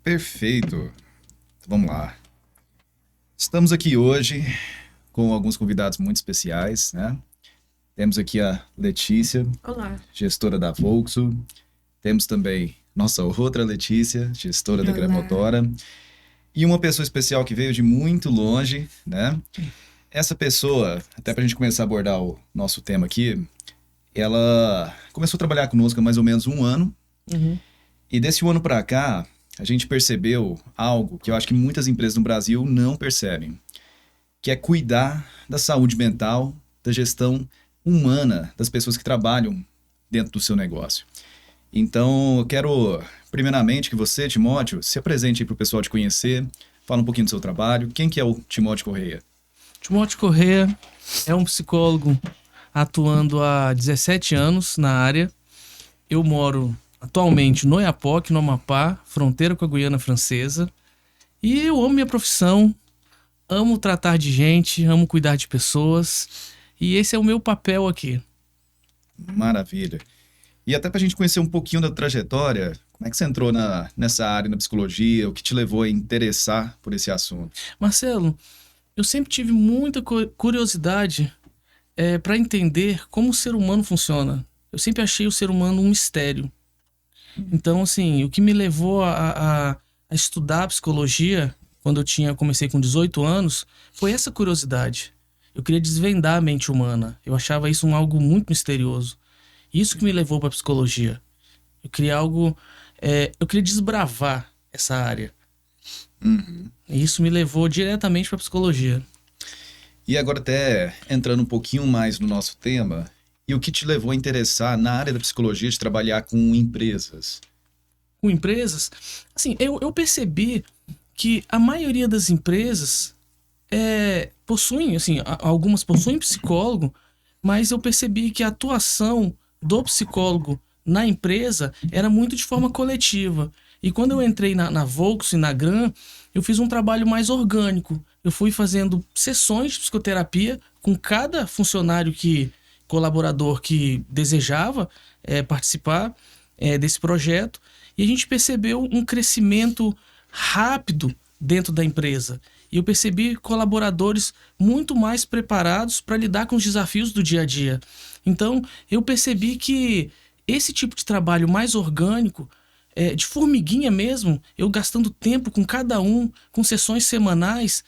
Perfeito. Vamos lá. Estamos aqui hoje com alguns convidados muito especiais, né? Temos aqui a Letícia, Olá. gestora da Volkso. Temos também nossa outra Letícia, gestora da Olá. Gramotora. E uma pessoa especial que veio de muito longe, né? Essa pessoa, até para a gente começar a abordar o nosso tema aqui, ela começou a trabalhar conosco há mais ou menos um ano. E desse um ano para cá, a gente percebeu algo que eu acho que muitas empresas no Brasil não percebem, que é cuidar da saúde mental, da gestão humana das pessoas que trabalham dentro do seu negócio. Então, eu quero, primeiramente, que você, Timóteo, se apresente para o pessoal te conhecer, fala um pouquinho do seu trabalho. Quem que é o Timóteo Correia? Timóteo Correia é um psicólogo atuando há 17 anos na área. Eu moro atualmente no Oiapoque, no Amapá, fronteira com a Guiana Francesa. E eu amo minha profissão, amo tratar de gente, amo cuidar de pessoas. E esse é o meu papel aqui. Maravilha. E até para a gente conhecer um pouquinho da trajetória, como é que você entrou nessa área, na psicologia, o que te levou a interessar por esse assunto? Marcelo, eu sempre tive muita curiosidade para entender como o ser humano funciona. Eu sempre achei o ser humano um mistério. Então, assim, o que me levou a estudar psicologia, quando comecei com 18 anos, foi essa curiosidade. Eu queria desvendar a mente humana. Eu achava isso algo muito misterioso. Isso que me levou para a psicologia. Eu queria eu queria desbravar essa área. E isso me levou diretamente para a psicologia. E agora até entrando um pouquinho mais no nosso tema, e o que te levou a interessar na área da psicologia de trabalhar com empresas? Com empresas, assim, eu percebi que a maioria das empresas possuem, assim, algumas possuem psicólogo, mas eu percebi que a atuação do psicólogo na empresa era muito de forma coletiva. E quando eu entrei na Volkso e na Gran, eu fiz um trabalho mais orgânico. Eu fui fazendo sessões de psicoterapia com cada colaborador que desejava participar desse projeto. E a gente percebeu um crescimento rápido dentro da empresa. E eu percebi colaboradores muito mais preparados para lidar com os desafios do dia a dia. Então, eu percebi que esse tipo de trabalho mais orgânico, de formiguinha mesmo, eu gastando tempo com cada um, com sessões semanais,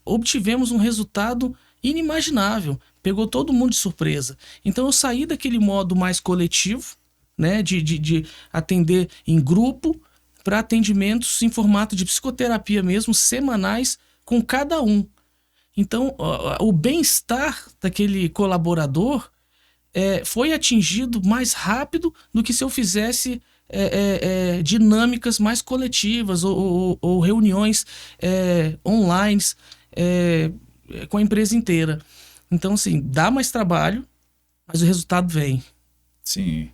obtivemos um resultado inimaginável. Pegou todo mundo de surpresa. Então, eu saí daquele modo mais coletivo, né, de atender em grupo, para atendimentos em formato de psicoterapia mesmo, semanais, com cada um. Então, o bem-estar daquele colaborador foi atingido mais rápido do que se eu fizesse dinâmicas mais coletivas ou reuniões online com a empresa inteira. Então, assim, dá mais trabalho, mas o resultado vem. Sim.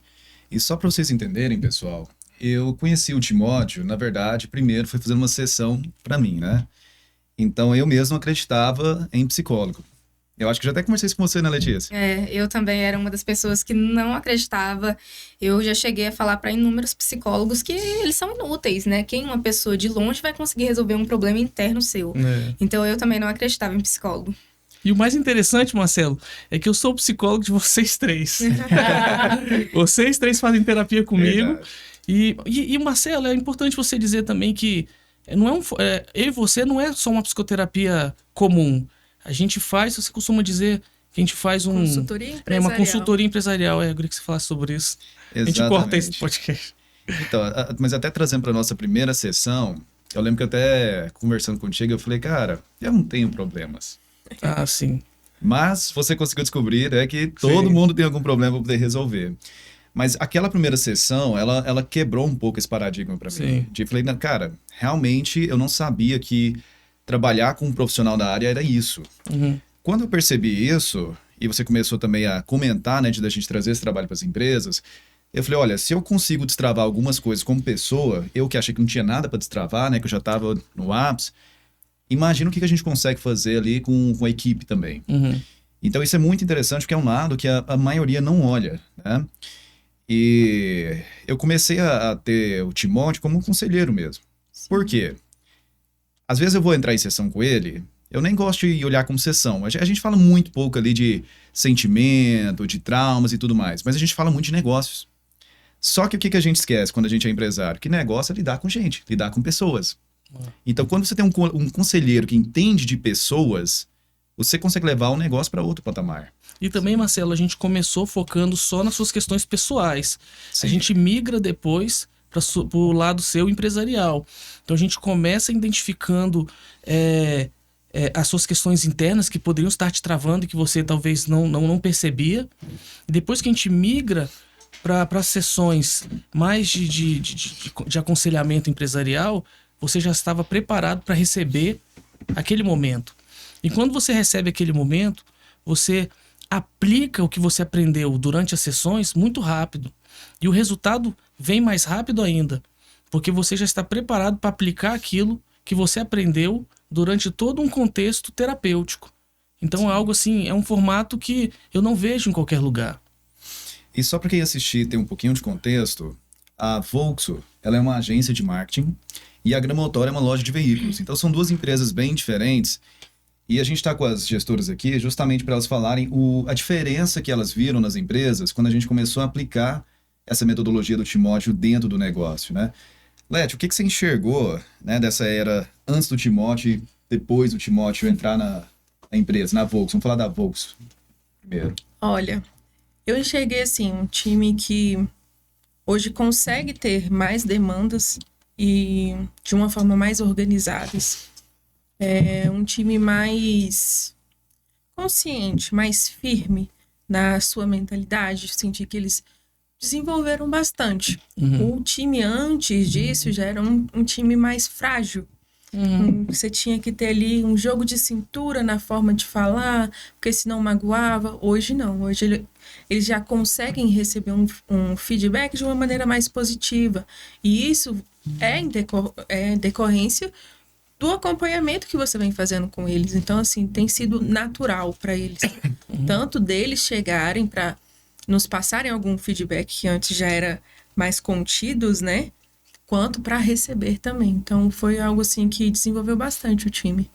E só para vocês entenderem, pessoal, eu conheci o Timóteo, na verdade, primeiro foi fazendo uma sessão para mim, né? Então eu mesmo acreditava em psicólogo. Eu acho que já até conversei isso com você, né, Letícia? Eu também era uma das pessoas que não acreditava. Eu já cheguei a falar para inúmeros psicólogos que eles são inúteis, né? Quem uma pessoa de longe vai conseguir resolver um problema interno seu. Então eu também não acreditava em psicólogo. E o mais interessante, Marcelo, é que eu sou o psicólogo de vocês três. Vocês três fazem terapia comigo. E Marcelo, é importante você dizer também que eu e você não é só uma psicoterapia comum. A gente faz, você costuma dizer que a gente faz consultoria empresarial. Uma consultoria empresarial. Eu queria que você falasse sobre isso. Exatamente. A gente corta esse podcast. Então, mas até trazendo para nossa primeira sessão, eu lembro que até conversando contigo, eu falei, cara, eu não tenho problemas. Ah, sim. Mas você conseguiu descobrir, né, que todo mundo tem algum problema para poder resolver. Mas aquela primeira sessão, ela quebrou um pouco esse paradigma para mim. De falei, cara, realmente eu não sabia que trabalhar com um profissional da área era isso. Quando eu percebi isso, e você começou também a comentar, né, de a gente trazer esse trabalho para as empresas, eu falei, olha, se eu consigo destravar algumas coisas como pessoa, eu que achei que não tinha nada para destravar, né, que eu já estava no ápice, imagina o que a gente consegue fazer ali com a equipe também. Então isso é muito interessante, porque é um lado que a maioria não olha, né? E eu comecei a ter o Timóteo como um conselheiro mesmo. Por quê? Às vezes eu vou entrar em sessão com ele, eu nem gosto de olhar como sessão. A gente fala muito pouco ali de sentimento, de traumas e tudo mais, mas a gente fala muito de negócios. Só que o que a gente esquece quando a gente é empresário? Que negócio é lidar com gente, lidar com pessoas. Então, quando você tem um conselheiro que entende de pessoas, você consegue levar o negócio para outro patamar. E também, Marcelo, a gente começou focando só nas suas questões pessoais. Sim. A gente migra depois para o lado seu empresarial. Então, a gente começa identificando as suas questões internas que poderiam estar te travando e que você talvez não percebia. E depois que a gente migra para sessões mais de aconselhamento empresarial, você já estava preparado para receber aquele momento. E quando você recebe aquele momento, você aplica o que você aprendeu durante as sessões muito rápido. E o resultado vem mais rápido ainda, porque você já está preparado para aplicar aquilo que você aprendeu durante todo um contexto terapêutico. Então Sim. É algo assim, é um formato que eu não vejo em qualquer lugar. E só para quem assistir ter um pouquinho de contexto, a Volkso, ela é uma agência de marketing e a Gramotor é uma loja de veículos. Então são duas empresas bem diferentes. E a gente está com as gestoras aqui justamente para elas falarem a diferença que elas viram nas empresas quando a gente começou a aplicar essa metodologia do Timóteo dentro do negócio, né? Leti, o que você enxergou, né, dessa era antes do Timóteo e depois do Timóteo entrar na empresa, na Volkso? Vamos falar da Volkso primeiro. Olha, eu enxerguei assim um time que hoje consegue ter mais demandas e de uma forma mais organizada. É um time mais consciente, mais firme na sua mentalidade. Senti que eles desenvolveram bastante. O time antes disso já era um time mais frágil. Você tinha que ter ali um jogo de cintura na forma de falar, porque senão magoava. Hoje não. Hoje eles já conseguem receber um feedback de uma maneira mais positiva. E isso é em decorrência do acompanhamento que você vem fazendo com eles. Então, assim, tem sido natural para eles. Tanto deles chegarem para nos passarem algum feedback que antes já era mais contidos, né? Quanto para receber também. Então, foi algo assim que desenvolveu bastante o time.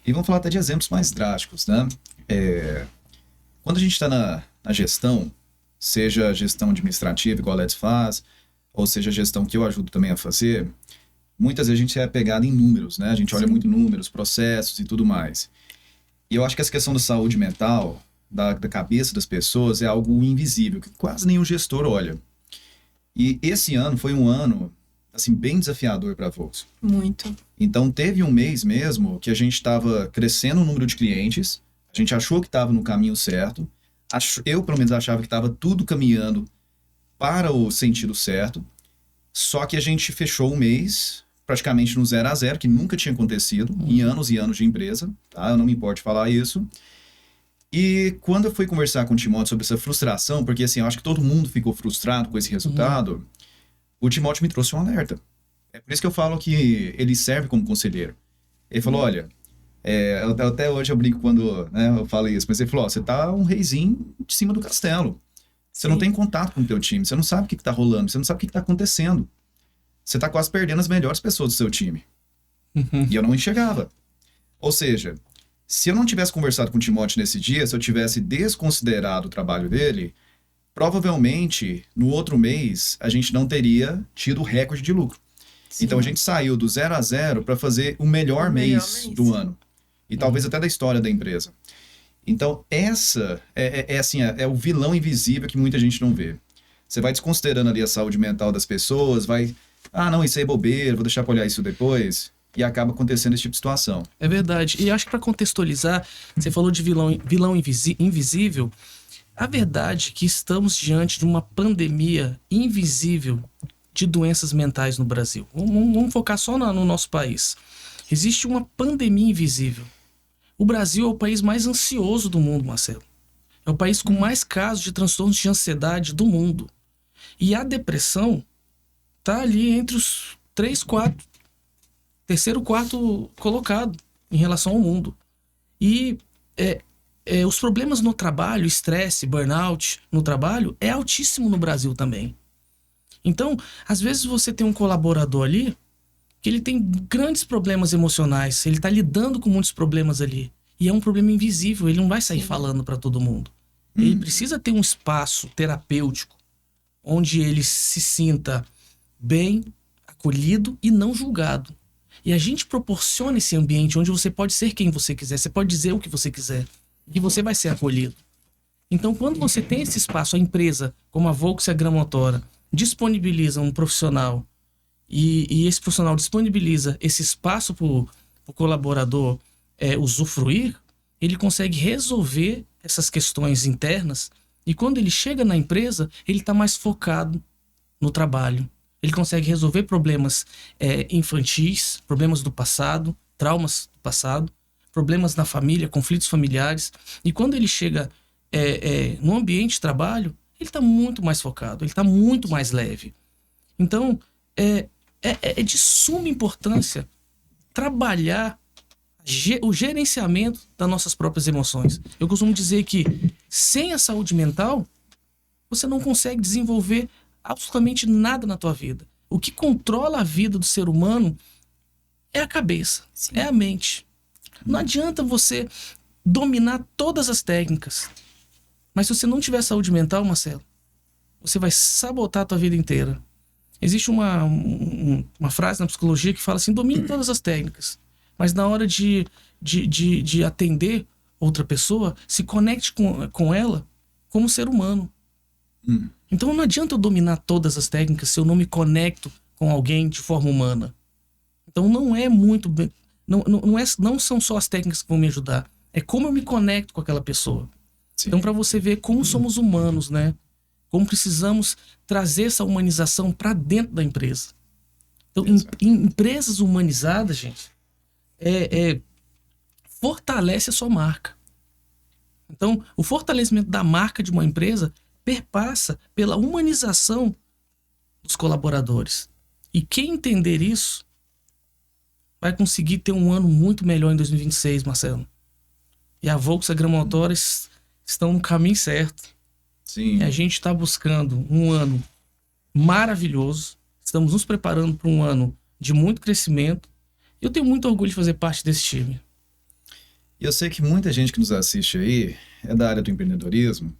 E vamos falar até de exemplos mais drásticos, né? Quando a gente está na gestão, seja a gestão administrativa, igual a Let's faz, ou seja a gestão que eu ajudo também a fazer, muitas vezes a gente é pegado em números, né? A gente olha muito números, processos e tudo mais. E eu acho que essa questão da saúde mental, da cabeça das pessoas, é algo invisível, que quase nenhum gestor olha. E esse ano foi um ano, assim, bem desafiador para a Volkso. Muito. Então, teve um mês mesmo que a gente estava crescendo o número de clientes, a gente achou que estava no caminho certo, eu, pelo menos, achava que estava tudo caminhando para o sentido certo, só que a gente fechou o mês praticamente no 0-0, que nunca tinha acontecido em anos e anos de empresa, tá? Eu não me importo de falar isso. E quando eu fui conversar com o Timóteo sobre essa frustração, porque assim, eu acho que todo mundo ficou frustrado com esse resultado, o Timóteo me trouxe um alerta. É por isso que eu falo que ele serve como conselheiro. Ele falou, olha, até hoje eu brinco quando, né, eu falo isso, mas ele falou, você tá um reizinho de cima do castelo. Você não tem contato com o teu time, você não sabe o que tá rolando, você não sabe o que tá acontecendo. Você tá quase perdendo as melhores pessoas do seu time. E eu não enxergava. Ou seja, se eu não tivesse conversado com o Timóteo nesse dia, se eu tivesse desconsiderado o trabalho dele, provavelmente, no outro mês, a gente não teria tido o recorde de lucro. Sim. Então, a gente saiu do 0-0 para fazer o melhor mês do ano. E talvez até da história da empresa. Então, essa é o vilão invisível que muita gente não vê. Você vai desconsiderando ali a saúde mental das pessoas, vai... Ah, não, isso aí é bobeira, vou deixar pra olhar isso depois... E acaba acontecendo esse tipo de situação. É verdade. E acho que para contextualizar, você falou de vilão invisível. A verdade é que estamos diante de uma pandemia invisível de doenças mentais no Brasil. Vamos focar só no nosso país. Existe uma pandemia invisível. O Brasil é o país mais ansioso do mundo, Marcelo. É o país com mais casos de transtornos de ansiedade do mundo. E a depressão tá ali entre os 3-4... quarto colocado em relação ao mundo. E os problemas no trabalho, estresse, burnout no trabalho, é altíssimo no Brasil também. Então, às vezes você tem um colaborador ali que ele tem grandes problemas emocionais, ele está lidando com muitos problemas ali. E é um problema invisível, ele não vai sair falando para todo mundo. Ele precisa ter um espaço terapêutico onde ele se sinta bem, acolhido e não julgado. E a gente proporciona esse ambiente onde você pode ser quem você quiser, você pode dizer o que você quiser, e você vai ser acolhido. Então, quando você tem esse espaço, a empresa, como a Volks e a Gran Motora, disponibiliza um profissional e esse profissional disponibiliza esse espaço para o colaborador usufruir, ele consegue resolver essas questões internas e quando ele chega na empresa, ele está mais focado no trabalho. Ele consegue resolver problemas infantis, problemas do passado, traumas do passado, problemas na família, conflitos familiares. E quando ele chega no ambiente de trabalho, ele está muito mais focado, ele está muito mais leve. Então, é de suma importância trabalhar o gerenciamento das nossas próprias emoções. Eu costumo dizer que sem a saúde mental, você não consegue desenvolver absolutamente nada na tua vida. O que controla a vida do ser humano é a cabeça, é a mente. Não adianta você dominar todas as técnicas, mas se você não tiver saúde mental, Marcelo, você vai sabotar a tua vida inteira. Existe uma frase na psicologia que fala assim: domine todas as técnicas, mas na hora de atender outra pessoa, se conecte com ela como ser humano. Então não adianta eu dominar todas as técnicas se eu não me conecto com alguém de forma humana. Então não é muito bem, não são só as técnicas que vão me ajudar, é como eu me conecto com aquela pessoa. Sim. Então, para você ver como somos humanos, né? Como precisamos trazer essa humanização para dentro da empresa. Então, em empresas humanizadas, gente, fortalece a sua marca. Então, o fortalecimento da marca de uma empresa perpassa pela humanização dos colaboradores. E quem entender isso vai conseguir ter um ano muito melhor em 2026, Marcelo. E a Volks e a Gran Motora estão no caminho certo. Sim. E a gente está buscando um ano maravilhoso. Estamos nos preparando para um ano de muito crescimento. Eu tenho muito orgulho de fazer parte desse time. E eu sei que muita gente que nos assiste aí é da área do empreendedorismo.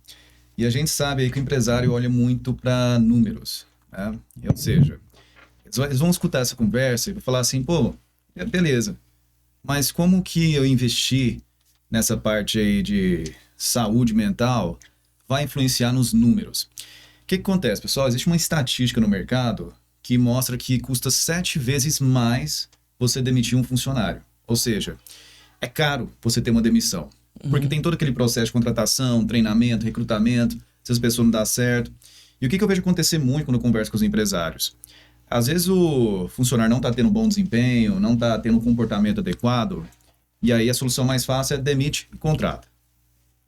E a gente sabe aí que o empresário olha muito para números, né? Ou seja, eles vão escutar essa conversa e vão falar assim: pô, beleza, mas como que eu investir nessa parte aí de saúde mental vai influenciar nos números? O que acontece, pessoal? Existe uma estatística no mercado que mostra que custa 7 vezes mais você demitir um funcionário. Ou seja, é caro você ter uma demissão. Porque tem todo aquele processo de contratação, treinamento, recrutamento, se as pessoas não dão certo. E o que eu vejo acontecer muito quando eu converso com os empresários? Às vezes o funcionário não está tendo bom desempenho, não está tendo um comportamento adequado, e aí a solução mais fácil é demite e contrata.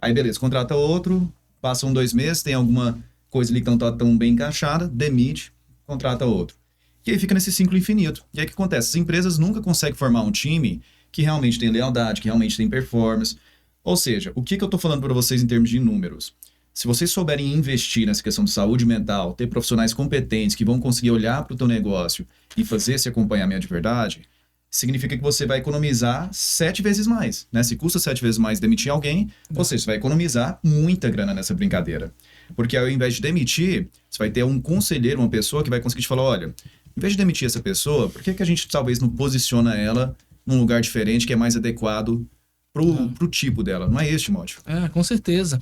Aí beleza, contrata outro, passam 2 meses, tem alguma coisa ali que não está tão bem encaixada, demite, contrata outro. E aí fica nesse ciclo infinito. E aí o que acontece? As empresas nunca conseguem formar um time que realmente tem lealdade, que realmente tem performance. Ou seja, o que eu estou falando para vocês em termos de números? Se vocês souberem investir nessa questão de saúde mental, ter profissionais competentes que vão conseguir olhar para o teu negócio e fazer esse acompanhamento de verdade, significa que você vai economizar 7 vezes mais, né? Se custa 7 vezes mais demitir alguém, você vai economizar muita grana nessa brincadeira. Porque ao invés de demitir, você vai ter um conselheiro, uma pessoa que vai conseguir te falar: olha, em vez de demitir essa pessoa, por que a gente talvez não posiciona ela num lugar diferente que é mais adequado pro tipo dela? Não é isso, Timóteo? Com certeza.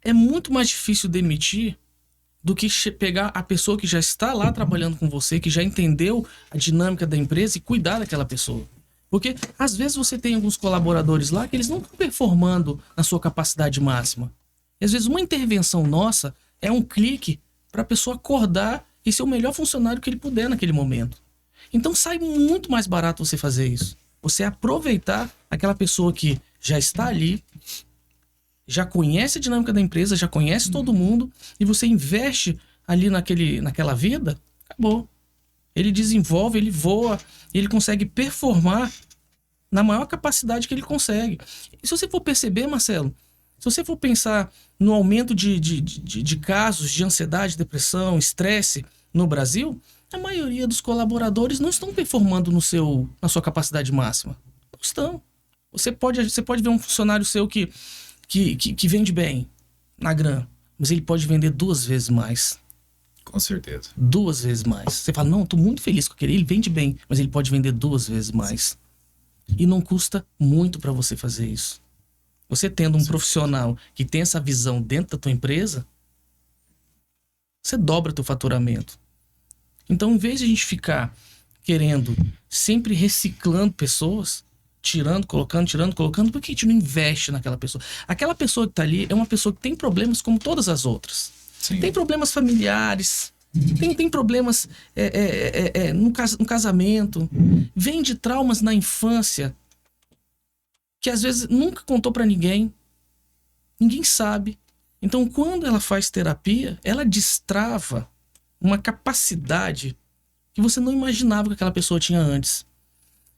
É muito mais difícil demitir do que pegar a pessoa que já está lá trabalhando com você, que já entendeu a dinâmica da empresa e cuidar daquela pessoa. Porque às vezes você tem alguns colaboradores lá que eles não estão performando na sua capacidade máxima. E às vezes uma intervenção nossa é um clique para a pessoa acordar e ser o melhor funcionário que ele puder naquele momento. Então sai muito mais barato você fazer isso. Você aproveitar aquela pessoa que já está ali, já conhece a dinâmica da empresa, já conhece todo mundo, e você investe ali naquela vida, acabou. Ele desenvolve, ele voa, ele consegue performar na maior capacidade que ele consegue. E se você for perceber, Marcelo, Se você for pensar no aumento de casos de ansiedade, depressão, estresse no Brasil, a maioria dos colaboradores não estão performando na sua capacidade máxima. Não estão. Você pode ver um funcionário seu que vende bem na Gran, mas ele pode vender 2 vezes mais. Com certeza. 2 vezes mais. Você fala, não, tô muito feliz com aquele. Ele vende bem, mas ele pode vender 2 vezes mais. E não custa muito para você fazer isso. Você tendo um profissional que tem essa visão dentro da tua empresa, você dobra teu faturamento. Então, em vez de a gente ficar querendo, sempre reciclando pessoas, tirando, colocando, por que a gente não investe naquela pessoa? Aquela pessoa que tá ali é uma pessoa que tem problemas como todas as outras. Sim. Tem problemas familiares, tem problemas no casamento, vem de traumas na infância, que às vezes nunca contou pra ninguém sabe. Então, quando ela faz terapia, ela destrava uma capacidade que você não imaginava que aquela pessoa tinha antes.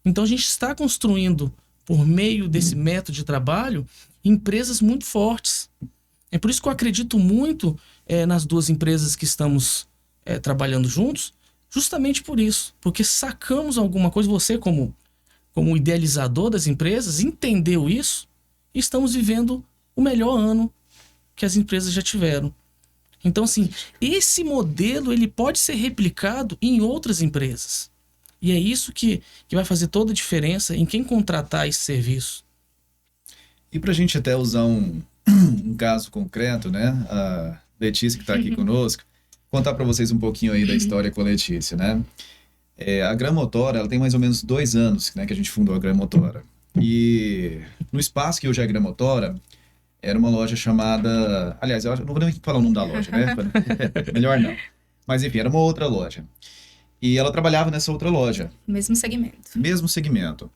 Então, a gente está construindo, por meio desse método de trabalho, empresas muito fortes. É por isso que eu acredito muito nas 2 empresas que estamos trabalhando juntos, justamente por isso. Porque sacamos alguma coisa, você como idealizador das empresas, entendeu isso e estamos vivendo o melhor ano que as empresas já tiveram. Então, assim, esse modelo ele pode ser replicado em outras empresas. E é isso que vai fazer toda a diferença em quem contratar esse serviço. E para a gente até usar um caso concreto, né? A Letícia que está aqui conosco, contar para vocês um pouquinho aí da história com a Letícia, né? A Gran Motora, ela tem mais ou menos 2 anos, né, que a gente fundou a Gran Motora. E no espaço que hoje é a Gran Motora, era uma loja chamada... Aliás, eu não vou nem falar o nome da loja, né? Melhor não. Mas enfim, era uma outra loja. E ela trabalhava nessa outra loja. Mesmo segmento. Mesmo segmento.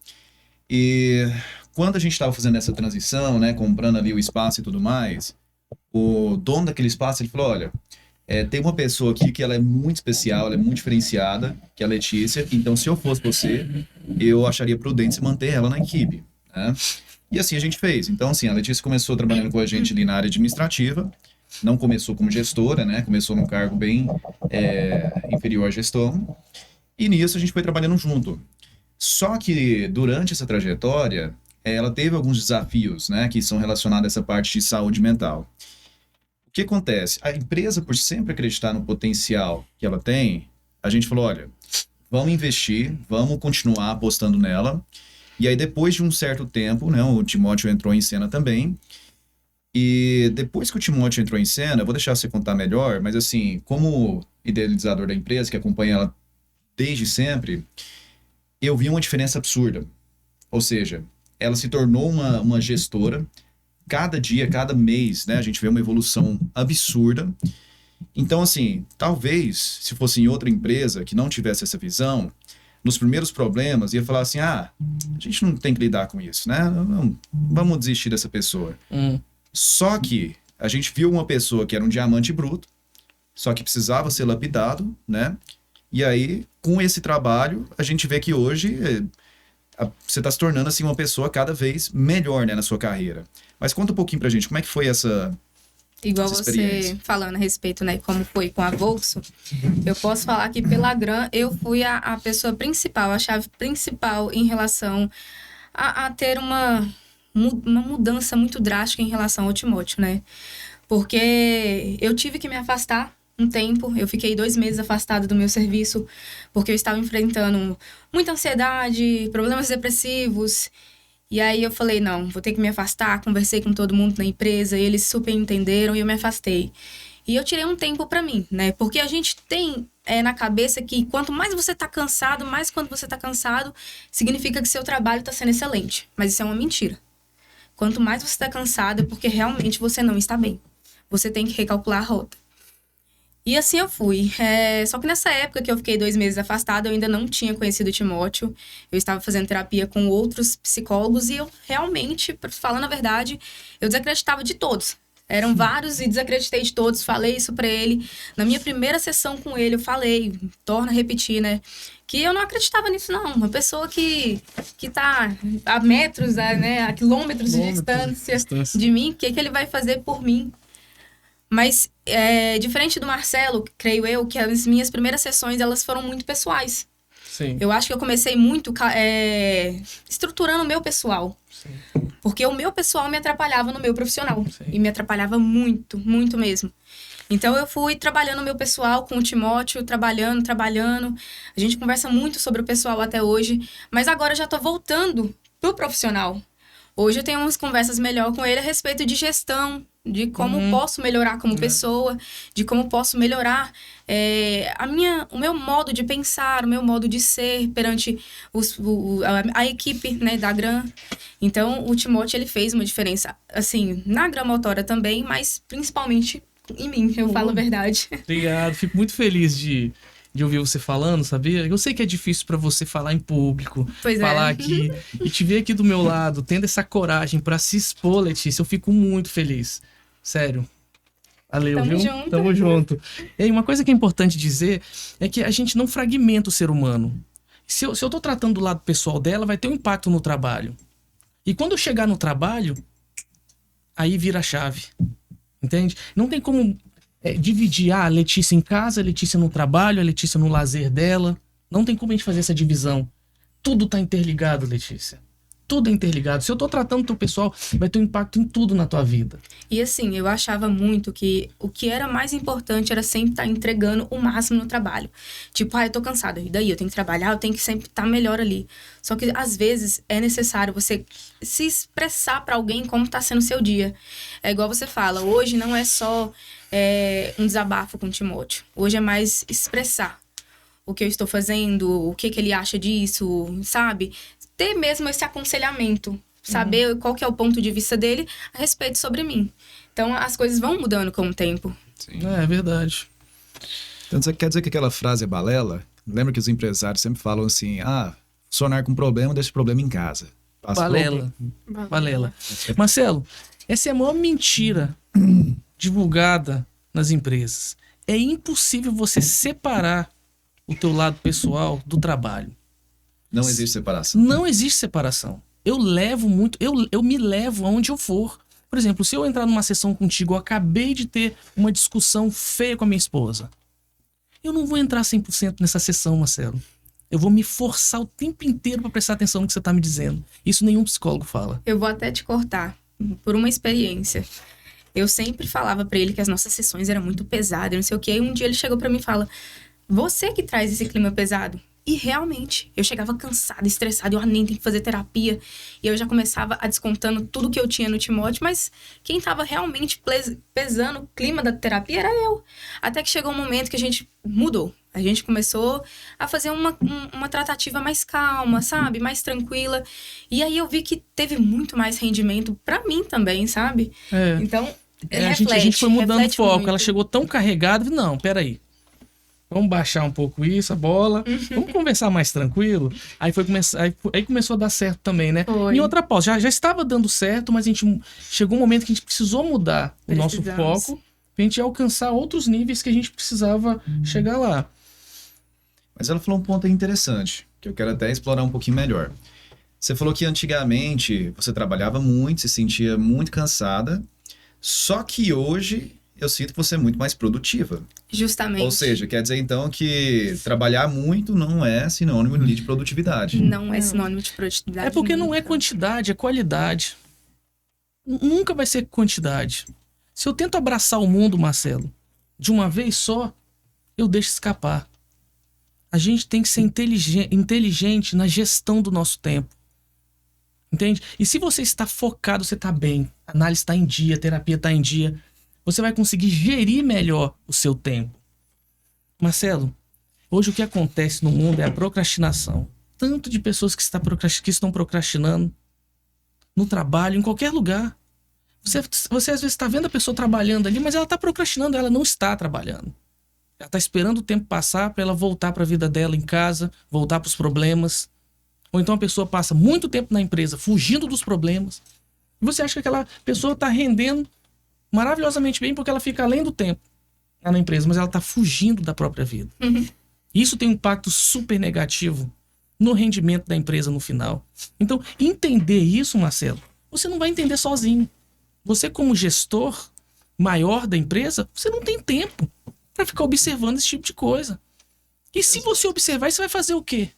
E quando a gente estava fazendo essa transição, né, comprando ali o espaço e tudo mais, o dono daquele espaço, ele falou, olha... tem uma pessoa aqui que ela é muito especial, ela é muito diferenciada, que é a Letícia. Então, se eu fosse você, eu acharia prudente manter ela na equipe, né? E assim a gente fez. Então, assim, a Letícia começou trabalhando com a gente ali na área administrativa. Não começou como gestora, né? Começou num cargo bem inferior à gestão. E nisso a gente foi trabalhando junto. Só que durante essa trajetória, ela teve alguns desafios, né? Que são relacionados a essa parte de saúde mental. O que acontece? A empresa, por sempre acreditar no potencial que ela tem, a gente falou, olha, vamos investir, vamos continuar apostando nela. E aí, depois de um certo tempo, né, o Timóteo entrou em cena também. E depois que o Timóteo entrou em cena, eu vou deixar você contar melhor, mas assim, como idealizador da empresa, que acompanha ela desde sempre, eu vi uma diferença absurda. Ou seja, ela se tornou uma gestora. Cada dia, cada mês, né, a gente vê uma evolução absurda. Então, assim, talvez, se fosse em outra empresa que não tivesse essa visão, nos primeiros problemas, ia falar assim, a gente não tem que lidar com isso, né? Não, vamos desistir dessa pessoa. Só que a gente viu uma pessoa que era um diamante bruto, só que precisava ser lapidado, né? E aí, com esse trabalho, a gente vê que hoje você está se tornando assim uma pessoa cada vez melhor, né, na sua carreira. Mas conta um pouquinho pra gente, como é que foi essa Igual você falando a respeito, né, como foi com a Volkswagen, eu posso falar que pela Gran eu fui a pessoa principal, a chave principal em relação a ter uma mudança muito drástica em relação ao Timóteo, né? Porque eu tive que me afastar um tempo, eu fiquei 2 meses afastada do meu serviço, porque eu estava enfrentando muita ansiedade, problemas depressivos. E aí eu falei, não, vou ter que me afastar, conversei com todo mundo na empresa, eles super entenderam e eu me afastei. E eu tirei um tempo pra mim, né? Porque a gente tem na cabeça que quanto mais você tá cansado, mais quando você tá cansado, significa que seu trabalho tá sendo excelente. Mas isso é uma mentira. Quanto mais você tá cansado, é porque realmente você não está bem. Você tem que recalcular a rota. E assim eu fui. Só que nessa época que eu fiquei 2 meses afastada, eu ainda não tinha conhecido o Timóteo. Eu estava fazendo terapia com outros psicólogos e eu realmente, falando a verdade, eu desacreditava de todos. Eram vários e desacreditei de todos, falei isso pra ele. Na minha primeira sessão com ele, eu falei, torna a repetir, né? Que eu não acreditava nisso, não. Uma pessoa que tá a metros, né, a quilômetros de distância de mim, o que ele vai fazer por mim? Mas, diferente do Marcelo, creio eu, que as minhas primeiras sessões, elas foram muito pessoais. Sim. Eu acho que eu comecei muito estruturando o meu pessoal. Sim. Porque o meu pessoal me atrapalhava no meu profissional. Sim. E me atrapalhava muito, muito mesmo. Então, eu fui trabalhando o meu pessoal com o Timóteo, trabalhando. A gente conversa muito sobre o pessoal até hoje. Mas agora eu já tô voltando pro profissional. Hoje eu tenho umas conversas melhor com ele a respeito de gestão, de como posso melhorar como pessoa, de como posso melhorar o meu modo de pensar, o meu modo de ser perante a equipe, né, da Gran. Então, o Timóteo, ele fez uma diferença, assim, na Gran Motora também, mas principalmente em mim, eu falo a verdade. Obrigado, fico muito feliz de ouvir você falando, sabia? Eu sei que é difícil pra você falar em público, falar aqui, e te ver aqui do meu lado, tendo essa coragem pra se expor, Letícia, eu fico muito feliz. Sério. Valeu, Tamo viu? junto. Tamo junto. E uma coisa que é importante dizer é que a gente não fragmenta o ser humano. Se eu tô tratando do lado pessoal dela, vai ter um impacto no trabalho. E quando eu chegar no trabalho, aí vira a chave. Entende? Não tem como dividir a Letícia em casa, a Letícia no trabalho, a Letícia no lazer dela. Não tem como a gente fazer essa divisão. Tudo tá interligado, Letícia. Tudo é interligado. Se eu tô tratando o teu pessoal, vai ter um impacto em tudo na tua vida. E assim, eu achava muito que o que era mais importante era sempre estar entregando o máximo no trabalho. Tipo, eu tô cansada, e daí? Eu tenho que trabalhar, eu tenho que sempre estar melhor ali. Só que, às vezes, é necessário você se expressar pra alguém como tá sendo o seu dia. É igual você fala, hoje não é só um desabafo com o Timóteo. Hoje é mais expressar o que eu estou fazendo, o que ele acha disso, sabe? Ter mesmo esse aconselhamento, saber qual que é o ponto de vista dele a respeito sobre mim. Então, as coisas vão mudando com o tempo. Sim. É verdade. Então, você quer dizer que aquela frase é balela? Lembra que os empresários sempre falam assim, funcionário com problema, deixa o problema em casa. Balela. Marcelo, essa é a maior mentira divulgada nas empresas. É impossível você separar o teu lado pessoal do trabalho. Não existe separação. Não existe separação. Eu me levo aonde eu for. Por exemplo, se eu entrar numa sessão contigo, eu acabei de ter uma discussão feia com a minha esposa. Eu não vou entrar 100% nessa sessão, Marcelo. Eu vou me forçar o tempo inteiro para prestar atenção no que você tá me dizendo. Isso nenhum psicólogo fala. Eu vou até te cortar por uma experiência. Eu sempre falava pra ele que as nossas sessões eram muito pesadas, não sei o quê. E um dia ele chegou pra mim e fala, você que traz esse clima pesado. E realmente, eu chegava cansada, estressada, eu nem tenho que fazer terapia. E eu já começava a descontando tudo que eu tinha no Timóteo, mas quem tava realmente pesando o clima da terapia era eu. Até que chegou um momento que a gente mudou. A gente começou a fazer uma tratativa mais calma, sabe? Mais tranquila. E aí eu vi que teve muito mais rendimento pra mim também, sabe? Então, a gente foi mudando o foco. muito. Ela chegou tão carregada. Não, peraí. Vamos baixar um pouco isso, a bola. Vamos conversar mais tranquilo. Aí começou a dar certo também, né? Foi. Em outra pausa, já estava dando certo, mas chegou um momento que a gente precisou mudar o nosso foco pra gente alcançar outros níveis que a gente precisava chegar lá. Mas ela falou um ponto aí interessante, que eu quero até explorar um pouquinho melhor. Você falou que antigamente você trabalhava muito, se sentia muito cansada, só que hoje eu sinto que você é muito mais produtiva. Justamente. Ou seja, quer dizer então que trabalhar muito não é sinônimo de produtividade. Não é sinônimo de produtividade. É porque não é quantidade, é qualidade. Nunca vai ser quantidade. Se eu tento abraçar o mundo, Marcelo, de uma vez só, eu deixo escapar. A gente tem que ser inteligente na gestão do nosso tempo. Entende? E se você está focado, você está bem. A análise está em dia, a terapia está em dia. Você vai conseguir gerir melhor o seu tempo. Marcelo, hoje o que acontece no mundo é a procrastinação. Tanto de pessoas que estão procrastinando no trabalho, em qualquer lugar. Você às vezes está vendo a pessoa trabalhando ali, mas ela está procrastinando, ela não está trabalhando. Ela está esperando o tempo passar para ela voltar para a vida dela em casa, voltar para os problemas. Ou então a pessoa passa muito tempo na empresa fugindo dos problemas. E você acha que aquela pessoa está rendendo maravilhosamente bem porque ela fica além do tempo lá na empresa, mas ela está fugindo da própria vida. Isso tem um impacto super negativo no rendimento da empresa no final. Então, entender isso, Marcelo, você não vai entender sozinho. Você, como gestor maior da empresa, você não tem tempo para ficar observando esse tipo de coisa. E se você observar, você vai fazer o quê?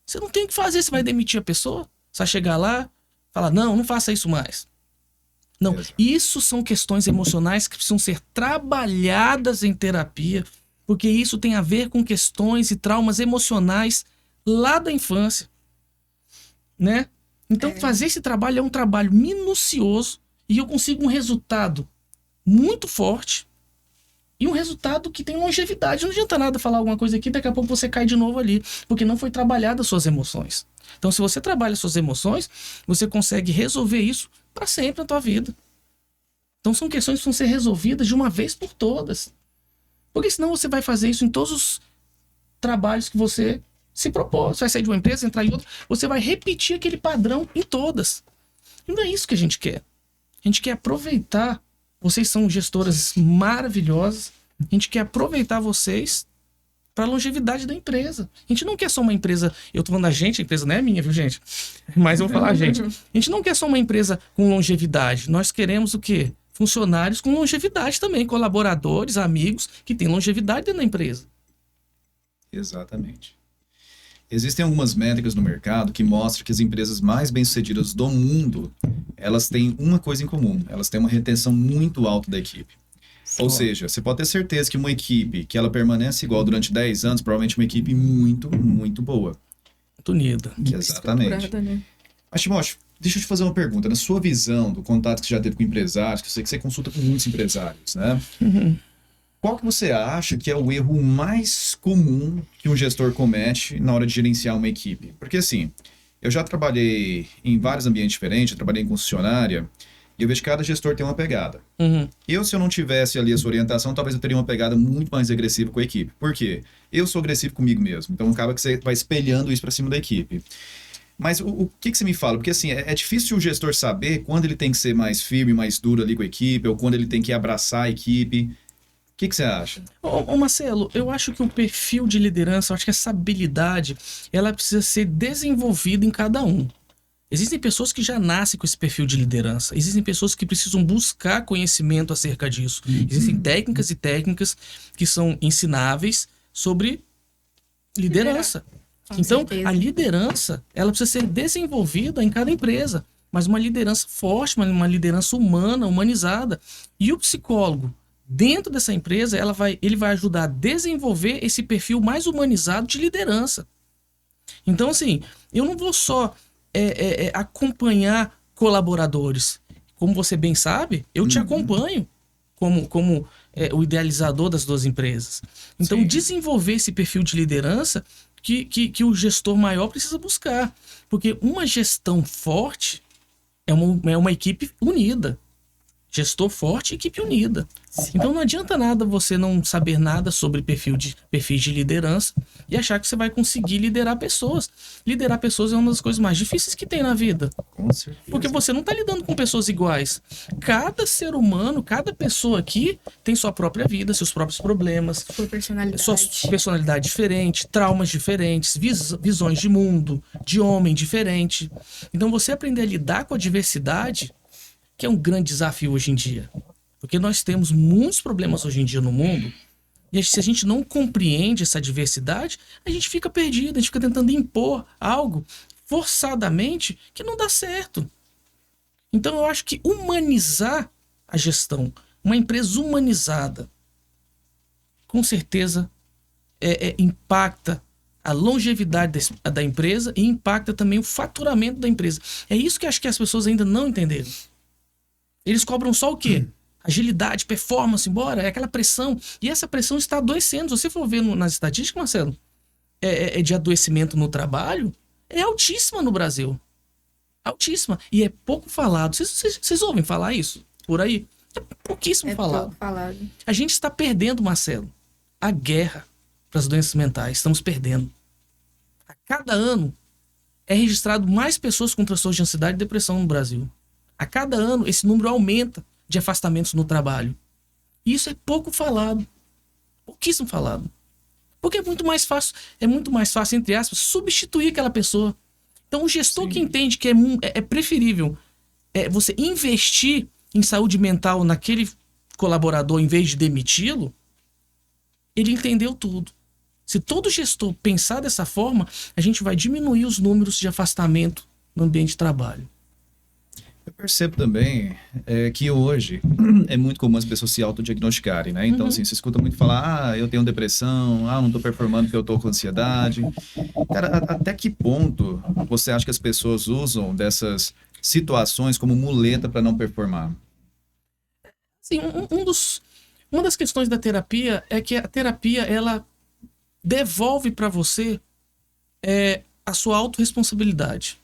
Você não tem o que fazer, você vai demitir a pessoa? Você vai chegar lá, falar, não faça isso mais. Não, isso são questões emocionais que precisam ser trabalhadas em terapia, porque isso tem a ver com questões e traumas emocionais lá da infância, né? Então, fazer esse trabalho é um trabalho minucioso e eu consigo um resultado muito forte e um resultado que tem longevidade. Não adianta nada falar alguma coisa aqui, daqui a pouco você cai de novo ali, porque não foi trabalhada as suas emoções. Então, se você trabalha as suas emoções, você consegue resolver isso para sempre na tua vida. Então, são questões que vão ser resolvidas de uma vez por todas. Porque senão você vai fazer isso em todos os trabalhos que você se propôs. Você vai sair de uma empresa, entrar em outra, você vai repetir aquele padrão em todas. E não é isso que a gente quer. A gente quer aproveitar. Vocês são gestoras maravilhosas. A gente quer aproveitar vocês para a longevidade da empresa. A gente não quer só uma empresa... Eu tô falando da gente, a empresa não é minha, viu, gente? Mas eu vou falar, gente. A gente não quer só uma empresa com longevidade. Nós queremos o quê? Funcionários com longevidade também. Colaboradores, amigos que têm longevidade dentro da empresa. Exatamente. Existem algumas métricas no mercado que mostram que as empresas mais bem-sucedidas do mundo, elas têm uma coisa em comum. Elas têm uma retenção muito alta da equipe. Ou seja, você pode ter certeza que uma equipe que ela permanece igual durante 10 anos, provavelmente uma equipe muito, muito boa. Muito unida. Exatamente. Né? Mas, Timóteo, deixa eu te fazer uma pergunta. Na sua visão do contato que você já teve com empresários, que eu sei que você consulta com muitos empresários, né? Qual que você acha que é o erro mais comum que um gestor comete na hora de gerenciar uma equipe? Porque, assim, eu já trabalhei em vários ambientes diferentes, eu trabalhei em concessionária, e eu vejo que cada gestor tem uma pegada. Se eu não tivesse ali a sua orientação, talvez eu teria uma pegada muito mais agressiva com a equipe. Por quê? Eu sou agressivo comigo mesmo, então acaba que você vai espelhando isso para cima da equipe. Mas o que você me fala? Porque, assim, é difícil o gestor saber quando ele tem que ser mais firme, mais duro ali com a equipe, ou quando ele tem que abraçar a equipe. O que você acha? Ô Marcelo, eu acho que o perfil de liderança, eu acho que essa habilidade, ela precisa ser desenvolvida em cada um. Existem pessoas que já nascem com esse perfil de liderança. Existem pessoas que precisam buscar conhecimento acerca disso. Existem técnicas e técnicas que são ensináveis sobre liderança. Então, a liderança, ela precisa ser desenvolvida em cada empresa. Mas uma liderança forte, uma liderança humana, humanizada. E o psicólogo, dentro dessa empresa, ele vai ajudar a desenvolver esse perfil mais humanizado de liderança. Então, assim, eu não vou só acompanhar colaboradores. Como você bem sabe, eu te acompanho como o idealizador das duas empresas. Então, desenvolver esse perfil de liderança que o gestor maior precisa buscar. Porque uma gestão forte é uma equipe unida. Gestor forte, equipe unida. Então não adianta nada você não saber nada sobre perfis de liderança e achar que você vai conseguir liderar pessoas. Liderar pessoas é uma das coisas mais difíceis que tem na vida. Com certeza. Porque você não está lidando com pessoas iguais. Cada ser humano, cada pessoa aqui tem sua própria vida, seus próprios problemas. Sua personalidade diferente, traumas diferentes, visões de mundo, de homem diferente. Então você aprender a lidar com a diversidade, que é um grande desafio hoje em dia. Porque nós temos muitos problemas hoje em dia no mundo, e se a gente não compreende essa diversidade, a gente fica perdido, a gente fica tentando impor algo forçadamente que não dá certo. Então eu acho que humanizar a gestão, uma empresa humanizada, com certeza impacta a longevidade da empresa e impacta também o faturamento da empresa. É isso que acho que as pessoas ainda não entenderam. Eles cobram só o quê? Agilidade, performance, embora, é aquela pressão. E essa pressão está adoecendo. Se você for ver nas estatísticas, Marcelo, de adoecimento no trabalho, é altíssima no Brasil. Altíssima. E é pouco falado. Vocês ouvem falar isso por aí? É pouquíssimo falado. Pouco falado. A gente está perdendo, Marcelo, a guerra para as doenças mentais. Estamos perdendo. A cada ano é registrado mais pessoas com transtorno de ansiedade e depressão no Brasil. A cada ano esse número aumenta de afastamentos no trabalho. E isso é pouco falado. Pouquíssimo falado. Porque é muito mais fácil, entre aspas, substituir aquela pessoa. Então, o gestor que entende que é preferível você investir em saúde mental naquele colaborador em vez de demiti-lo, ele entendeu tudo. Se todo gestor pensar dessa forma, a gente vai diminuir os números de afastamento no ambiente de trabalho. Eu percebo também que hoje é muito comum as pessoas se autodiagnosticarem, né? Então, assim, você escuta muito falar, eu tenho depressão, não tô performando porque eu tô com ansiedade. Cara, até que ponto você acha que as pessoas usam dessas situações como muleta para não performar? Sim, uma das questões da terapia é que a terapia, ela devolve para você a sua autorresponsabilidade.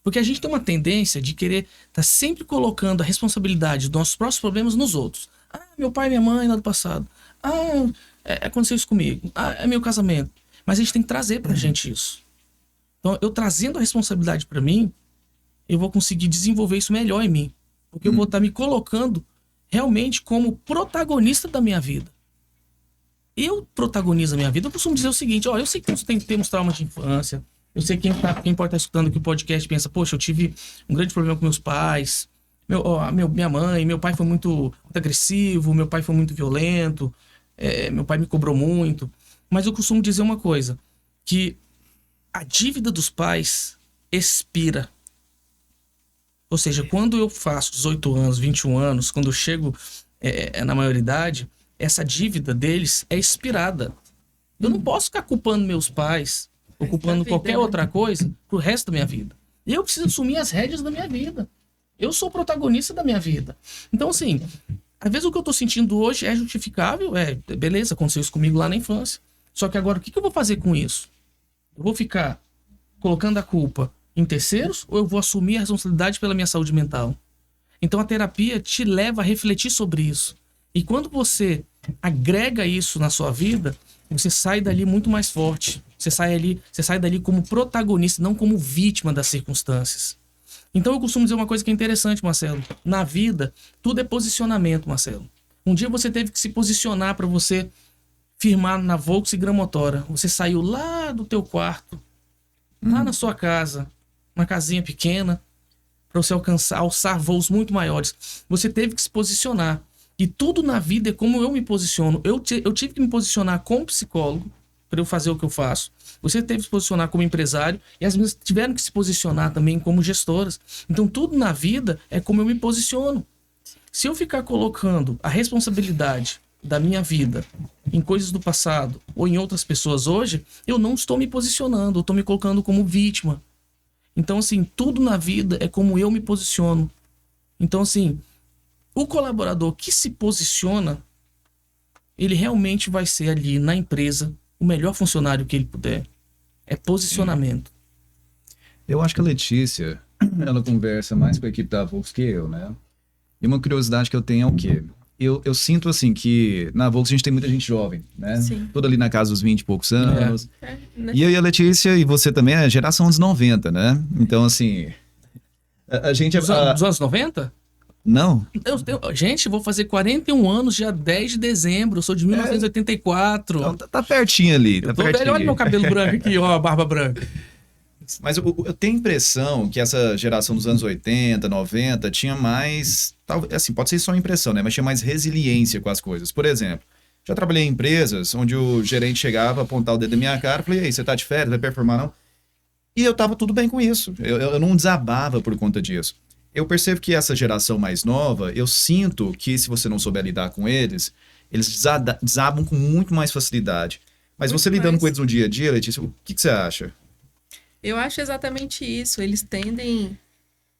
Porque a gente tem uma tendência de querer estar sempre colocando a responsabilidade dos nossos próprios problemas nos outros. Meu pai e minha mãe lá do passado. Aconteceu isso comigo. É meu casamento. Mas a gente tem que trazer pra gente isso. Então, eu trazendo a responsabilidade pra mim, eu vou conseguir desenvolver isso melhor em mim. Porque eu vou estar me colocando realmente como protagonista da minha vida. Eu protagonizo a minha vida. Eu costumo dizer o seguinte, eu sei que temos traumas de infância. Eu sei que quem pode estar escutando aqui o podcast pensa, poxa, eu tive um grande problema com meus pais, minha mãe, meu pai foi muito agressivo, meu pai foi muito violento, meu pai me cobrou muito. Mas eu costumo dizer uma coisa, que a dívida dos pais expira. Ou seja, quando eu faço 18 anos, 21 anos, quando eu chego na maioridade, essa dívida deles é expirada. Eu não posso ficar culpando meus pais, ocupando qualquer outra coisa pro resto da minha vida. Eu preciso assumir as rédeas da minha vida. Eu sou o protagonista da minha vida. Então, assim, às vezes o que eu tô sentindo hoje é justificável, beleza, aconteceu isso comigo lá na infância. Só que agora, o que eu vou fazer com isso? Eu vou ficar colocando a culpa em terceiros ou eu vou assumir a responsabilidade pela minha saúde mental? Então, a terapia te leva a refletir sobre isso. E quando você agrega isso na sua vida, você sai dali muito mais forte. Você sai dali como protagonista, não como vítima das circunstâncias. Então eu costumo dizer uma coisa que é interessante, Marcelo. Na vida, tudo é posicionamento, Marcelo. Um dia você teve que se posicionar para você firmar na Volkswagen Motora. Você saiu lá do teu quarto, lá na sua casa, uma casinha pequena, para você alçar voos muito maiores. Você teve que se posicionar. E tudo na vida é como eu me posiciono. Eu tive que me posicionar como psicólogo para eu fazer o que eu faço. Você teve que se posicionar como empresário e as meninas tiveram que se posicionar também como gestoras. Então tudo na vida é como eu me posiciono. Se eu ficar colocando a responsabilidade da minha vida em coisas do passado ou em outras pessoas hoje, eu não estou me posicionando, eu estou me colocando como vítima. Então, assim, tudo na vida é como eu me posiciono. Então, assim, o colaborador que se posiciona, ele realmente vai ser ali na empresa o melhor funcionário que ele puder. É posicionamento. Eu acho que a Letícia, ela conversa mais com a equipe da Volks que eu, né? E uma curiosidade que eu tenho é o quê? Eu sinto, assim, que na Volks a gente tem muita gente jovem, né? Sim. Toda ali na casa dos 20 e poucos anos. E eu e a Letícia, e você também, é geração dos 90, né? Então, assim, a gente... Dos anos 90? Não. Gente, vou fazer 41 anos dia 10 de dezembro. Eu sou de 1984. Então, tá pertinho ali. Tá pertinho. Velho, olha meu cabelo branco aqui, ó, a barba branca. Mas eu tenho a impressão que essa geração dos anos 80, 90 tinha mais... Assim, pode ser só uma impressão, né? Mas tinha mais resiliência com as coisas. Por exemplo, já trabalhei em empresas onde o gerente chegava, apontava o dedo na minha cara e falei, e aí, você tá de férias, vai performar não? E eu tava tudo bem com isso. Eu não desabava por conta disso. Eu percebo que essa geração mais nova, eu sinto que se você não souber lidar com eles, eles desabam com muito mais facilidade. Mas muito você lidando mais com eles no dia a dia, Letícia, o que você acha? Eu acho exatamente isso. Eles tendem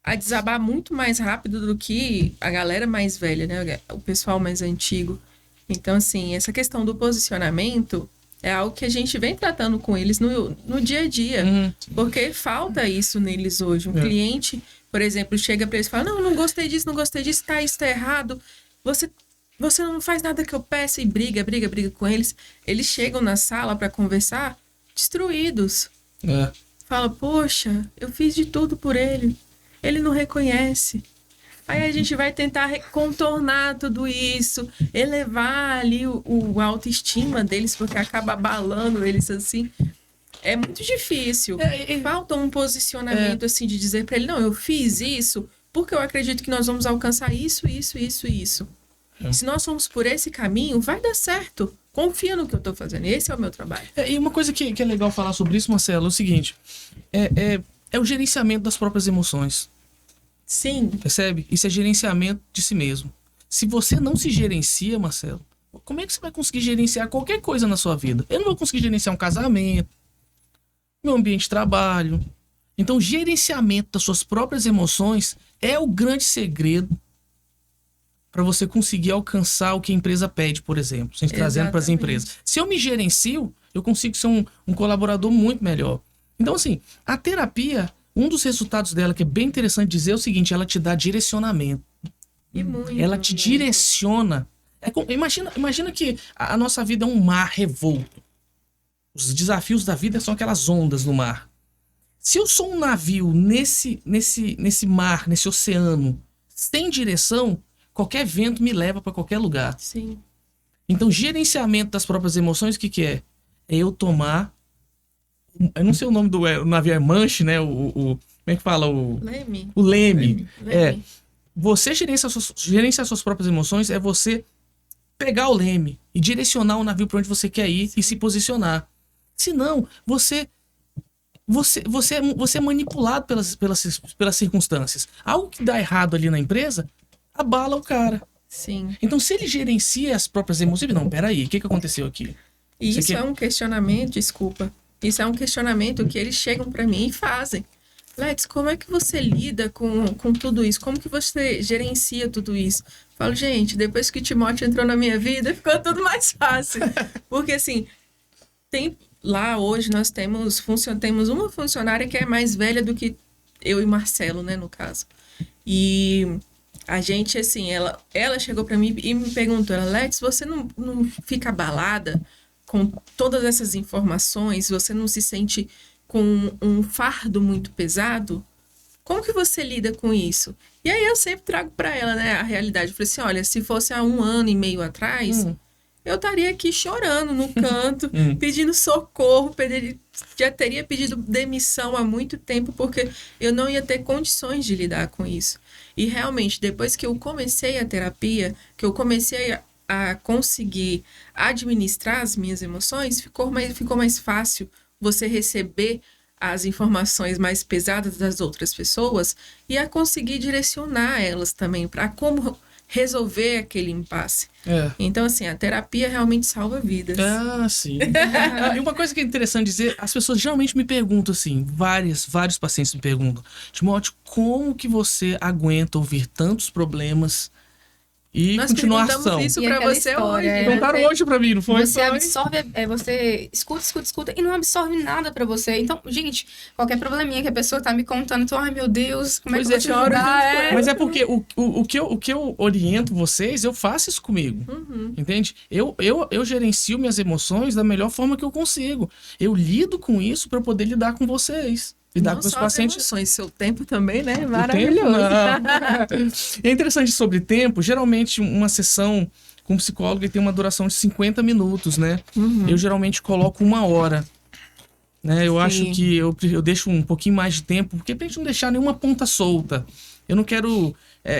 a desabar muito mais rápido do que a galera mais velha, né? O pessoal mais antigo. Então, assim, essa questão do posicionamento é algo que a gente vem tratando com eles no dia a dia. Porque falta isso neles hoje. Um cliente, por exemplo, chega para eles e fala, não gostei disso, tá, isso tá errado. Você não faz nada que eu peço e briga com eles. Eles chegam na sala para conversar destruídos. Fala, poxa, eu fiz de tudo por ele. Ele não reconhece. Aí a gente vai tentar contornar tudo isso, elevar ali a autoestima deles, porque acaba abalando eles assim. É muito difícil. Falta um posicionamento assim de dizer para ele, não, eu fiz isso porque eu acredito que nós vamos alcançar isso. Se nós formos por esse caminho, vai dar certo. Confia no que eu tô fazendo. Esse é o meu trabalho. E uma coisa que é legal falar sobre isso, Marcelo, é o seguinte. É o gerenciamento das próprias emoções. Sim. Percebe? Isso é gerenciamento de si mesmo. Se você não se gerencia, Marcelo, como é que você vai conseguir gerenciar qualquer coisa na sua vida? Eu não vou conseguir gerenciar um casamento, meu ambiente de trabalho. Então, gerenciamento das suas próprias emoções é o grande segredo para você conseguir alcançar o que a empresa pede, por exemplo. A gente trazendo para as empresas. Se eu me gerencio, eu consigo ser um colaborador muito melhor. Então, assim, a terapia, um dos resultados dela que é bem interessante dizer é o seguinte, ela te dá direcionamento. Ela te direciona. Imagina que a nossa vida é um mar revolto. Os desafios da vida são aquelas ondas no mar. Se eu sou um navio nesse mar, nesse oceano, sem direção, qualquer vento me leva para qualquer lugar. Sim. Então, gerenciamento das próprias emoções, o que é? É eu tomar... Eu não sei o nome do navio, é manche, né? Como é que fala? Leme. O leme. Você gerenciar suas próprias emoções é você pegar o leme e direcionar o navio para onde você quer ir e se posicionar. Senão, você é manipulado pelas circunstâncias. Algo que dá errado ali na empresa, abala o cara. Sim. Então, se ele gerencia as próprias emoções... Não, peraí, o que aconteceu aqui? Isso é um questionamento, desculpa. Isso é um questionamento que eles chegam para mim e fazem. Lex, como é que você lida com tudo isso? Como que você gerencia tudo isso? Falo, gente, depois que o Timóteo entrou na minha vida, ficou tudo mais fácil. Porque, assim, lá hoje nós temos uma funcionária que é mais velha do que eu e Marcelo, né, no caso. E a gente, assim, ela chegou para mim e me perguntou, Lex, você não fica abalada com todas essas informações? Você não se sente com um fardo muito pesado? Como que você lida com isso? E aí eu sempre trago para ela, né, a realidade. Eu falei assim, olha, se fosse há 1 ano e meio atrás, eu estaria aqui chorando no canto, pedindo socorro, já teria pedido demissão há muito tempo, porque eu não ia ter condições de lidar com isso. E realmente, depois que eu comecei a terapia, que eu comecei a conseguir administrar as minhas emoções, ficou mais fácil você receber as informações mais pesadas das outras pessoas e a conseguir direcionar elas também para como resolver aquele impasse. Então, assim, a terapia realmente salva vidas. Ah, sim. E uma coisa que é interessante dizer, as pessoas geralmente me perguntam assim, vários pacientes me perguntam, Timóteo, como que você aguenta ouvir tantos problemas e nós continuar ação? Nós perguntamos isso pra você história, hoje. Perguntaram hoje pra mim, não foi? Você absorve, você escuta e não absorve nada pra você. Então, gente, qualquer probleminha que a pessoa tá me contando, então, ai meu Deus, como é que eu vou te ajudar? Mas é porque o que eu oriento vocês, eu faço isso comigo. Entende? Eu gerencio minhas emoções da melhor forma que eu consigo. Eu lido com isso pra poder lidar com vocês. Lidar não com os só pacientes. As emoções, seu tempo também, né? Maravilhoso. É interessante sobre tempo. Geralmente, uma sessão com um psicólogo tem uma duração de 50 minutos, né? Eu geralmente coloco 1 hora. Né? Eu acho que eu deixo um pouquinho mais de tempo, porque pra gente não deixar nenhuma ponta solta. Eu não quero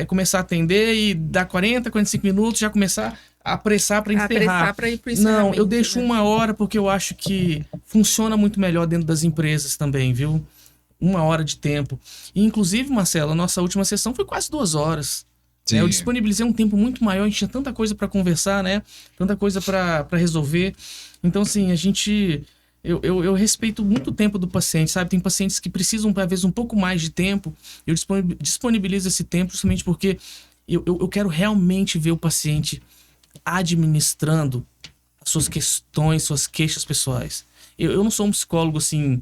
começar a atender e dar 40, 45 minutos, já começar a apressar para encerrar. Apressar para ir pro encerramento. Não, eu deixo 1 hora porque eu acho que funciona muito melhor dentro das empresas também, viu? 1 hora de tempo. E, inclusive, Marcelo, a nossa última sessão foi quase 2 horas. Né? Eu disponibilizei um tempo muito maior, a gente tinha tanta coisa para conversar, né? Tanta coisa para resolver. Então, assim, eu respeito muito o tempo do paciente, sabe? Tem pacientes que precisam, às vezes, um pouco mais de tempo. Eu disponibilizo esse tempo justamente porque eu quero realmente ver o paciente administrando as suas questões, suas queixas pessoais. Eu não sou um psicólogo, assim,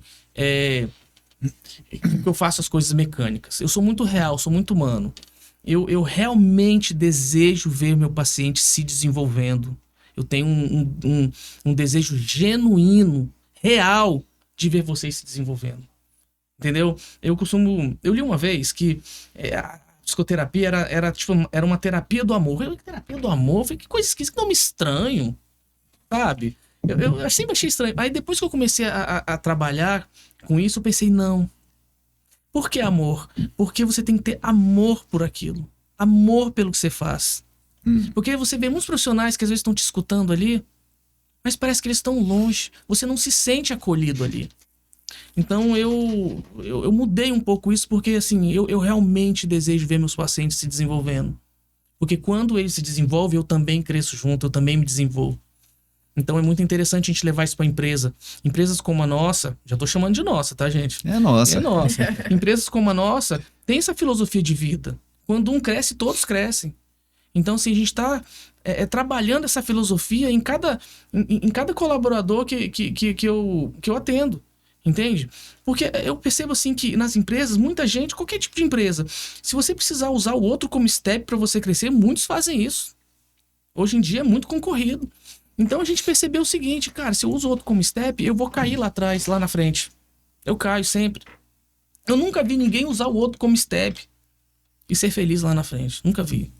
que eu faço as coisas mecânicas. Eu sou muito real, sou muito humano. Eu realmente desejo ver meu paciente se desenvolvendo. Eu tenho um desejo genuíno, real, de ver vocês se desenvolvendo. Entendeu? Eu li uma vez que a psicoterapia era uma terapia do amor. Eu, terapia do amor? Eu falei, que coisa esquisita, que nome estranho, sabe? Eu sempre achei estranho. Aí depois que eu comecei a trabalhar com isso, eu pensei, não. Por que amor? Porque você tem que ter amor por aquilo. Amor pelo que você faz. Porque você vê muitos profissionais que às vezes estão te escutando ali, mas parece que eles estão longe. Você não se sente acolhido ali. Então eu mudei um pouco isso, porque assim, eu realmente desejo ver meus pacientes se desenvolvendo. Porque quando eles se desenvolvem, eu também cresço junto, eu também me desenvolvo. Então é muito interessante a gente levar isso para a empresa. Empresas como a nossa, já estou chamando de nossa, tá, gente? É nossa. É nossa. Empresas como a nossa têm essa filosofia de vida. Quando um cresce, todos crescem. Então, assim, a gente está trabalhando essa filosofia em cada colaborador que eu atendo. Entende? Porque eu percebo assim que nas empresas, muita gente, qualquer tipo de empresa, se você precisar usar o outro como step para você crescer, muitos fazem isso. Hoje em dia é muito concorrido. Então a gente percebeu o seguinte, cara, se eu uso o outro como step, eu vou cair lá atrás, lá na frente. Eu caio sempre. Eu nunca vi ninguém usar o outro como step e ser feliz lá na frente. Nunca vi.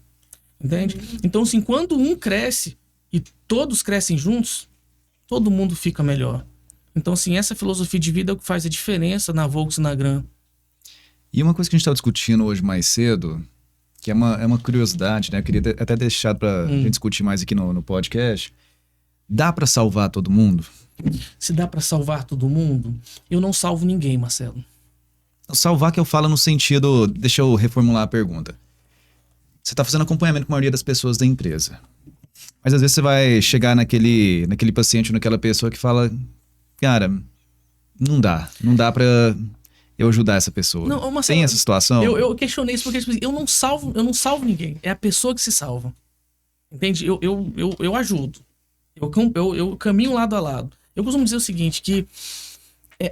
Entende? Então, assim, quando um cresce e todos crescem juntos, todo mundo fica melhor. Então, assim, essa filosofia de vida é o que faz a diferença na Volks e na Gran. E uma coisa que a gente estava discutindo hoje mais cedo, que é uma curiosidade, né? Eu queria até deixar para gente discutir mais aqui no podcast. Dá para salvar todo mundo? Se dá para salvar todo mundo, eu não salvo ninguém, Marcelo. Salvar que eu falo no sentido... Deixa eu reformular a pergunta. Você está fazendo acompanhamento com a maioria das pessoas da empresa. Mas às vezes você vai chegar naquele paciente ou naquela pessoa que fala... Cara, não dá pra eu ajudar essa pessoa. Não, Marcelo, tem essa situação? Eu questionei isso porque eu não salvo ninguém. É a pessoa que se salva. Entende? Eu ajudo. Eu caminho lado a lado. Eu costumo dizer o seguinte, que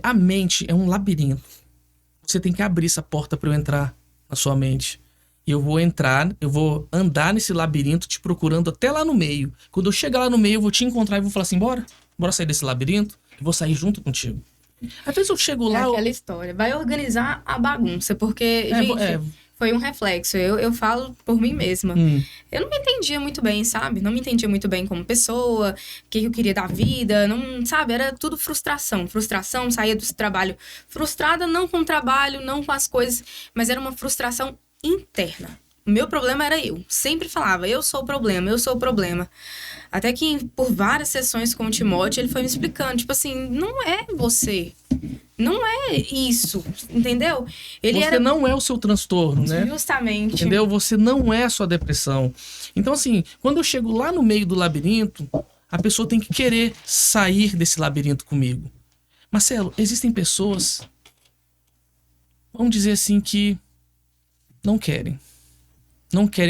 a mente é um labirinto. Você tem que abrir essa porta para eu entrar na sua mente. Eu vou andar nesse labirinto te procurando até lá no meio. Quando eu chegar lá no meio, eu vou te encontrar e vou falar assim, bora sair desse labirinto. Eu vou sair junto contigo. Às vezes eu chego lá... É aquela história. Vai organizar a bagunça, porque, gente, foi um reflexo. Eu falo por mim mesma. Eu não me entendia muito bem, sabe? Não me entendia muito bem como pessoa, o que eu queria da vida, não, sabe? Era tudo frustração. Frustração, saía do trabalho frustrada, não com o trabalho, não com as coisas, mas era uma frustração interna. O meu problema era eu. Sempre falava, eu sou o problema. Até que por várias sessões com o Timóteo, ele foi me explicando, tipo assim, não é você. Não é isso, entendeu? Você não é o seu transtorno, né? Justamente. Entendeu? Você não é a sua depressão. Então, assim, quando eu chego lá no meio do labirinto, a pessoa tem que querer sair desse labirinto comigo. Marcelo, existem pessoas, vamos dizer assim, que não querem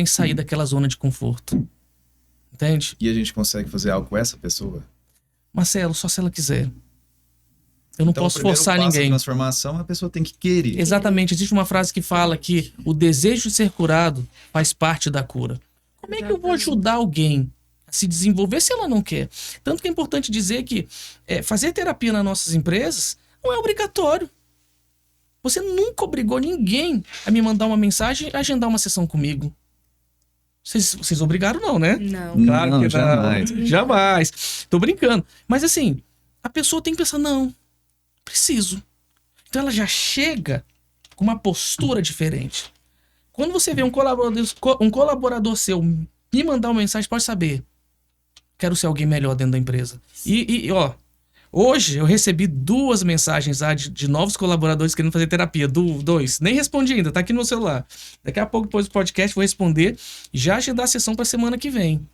sair daquela zona de conforto. Entende? E a gente consegue fazer algo com essa pessoa? Marcelo, só se ela quiser. Eu não então, posso forçar ninguém. A transformação, a pessoa tem que querer. Exatamente. Existe uma frase que fala que o desejo de ser curado faz parte da cura. Como é que eu vou ajudar alguém a se desenvolver se ela não quer? Tanto que é importante dizer que fazer terapia nas nossas empresas não é obrigatório. Você nunca obrigou ninguém a me mandar uma mensagem e agendar uma sessão comigo. Vocês obrigaram não, né? Não. Claro não, que jamais. não. Jamais. Tô brincando. Mas assim, a pessoa tem que pensar, não, preciso. Então ela já chega com uma postura diferente. Quando você vê um colaborador seu me mandar uma mensagem, pode saber. Quero ser alguém melhor dentro da empresa. Ó, hoje eu recebi 2 mensagens de novos colaboradores querendo fazer terapia. 2. Nem respondi ainda, tá aqui no meu celular. Daqui a pouco, depois do podcast, vou responder e já agendar a sessão pra semana que vem.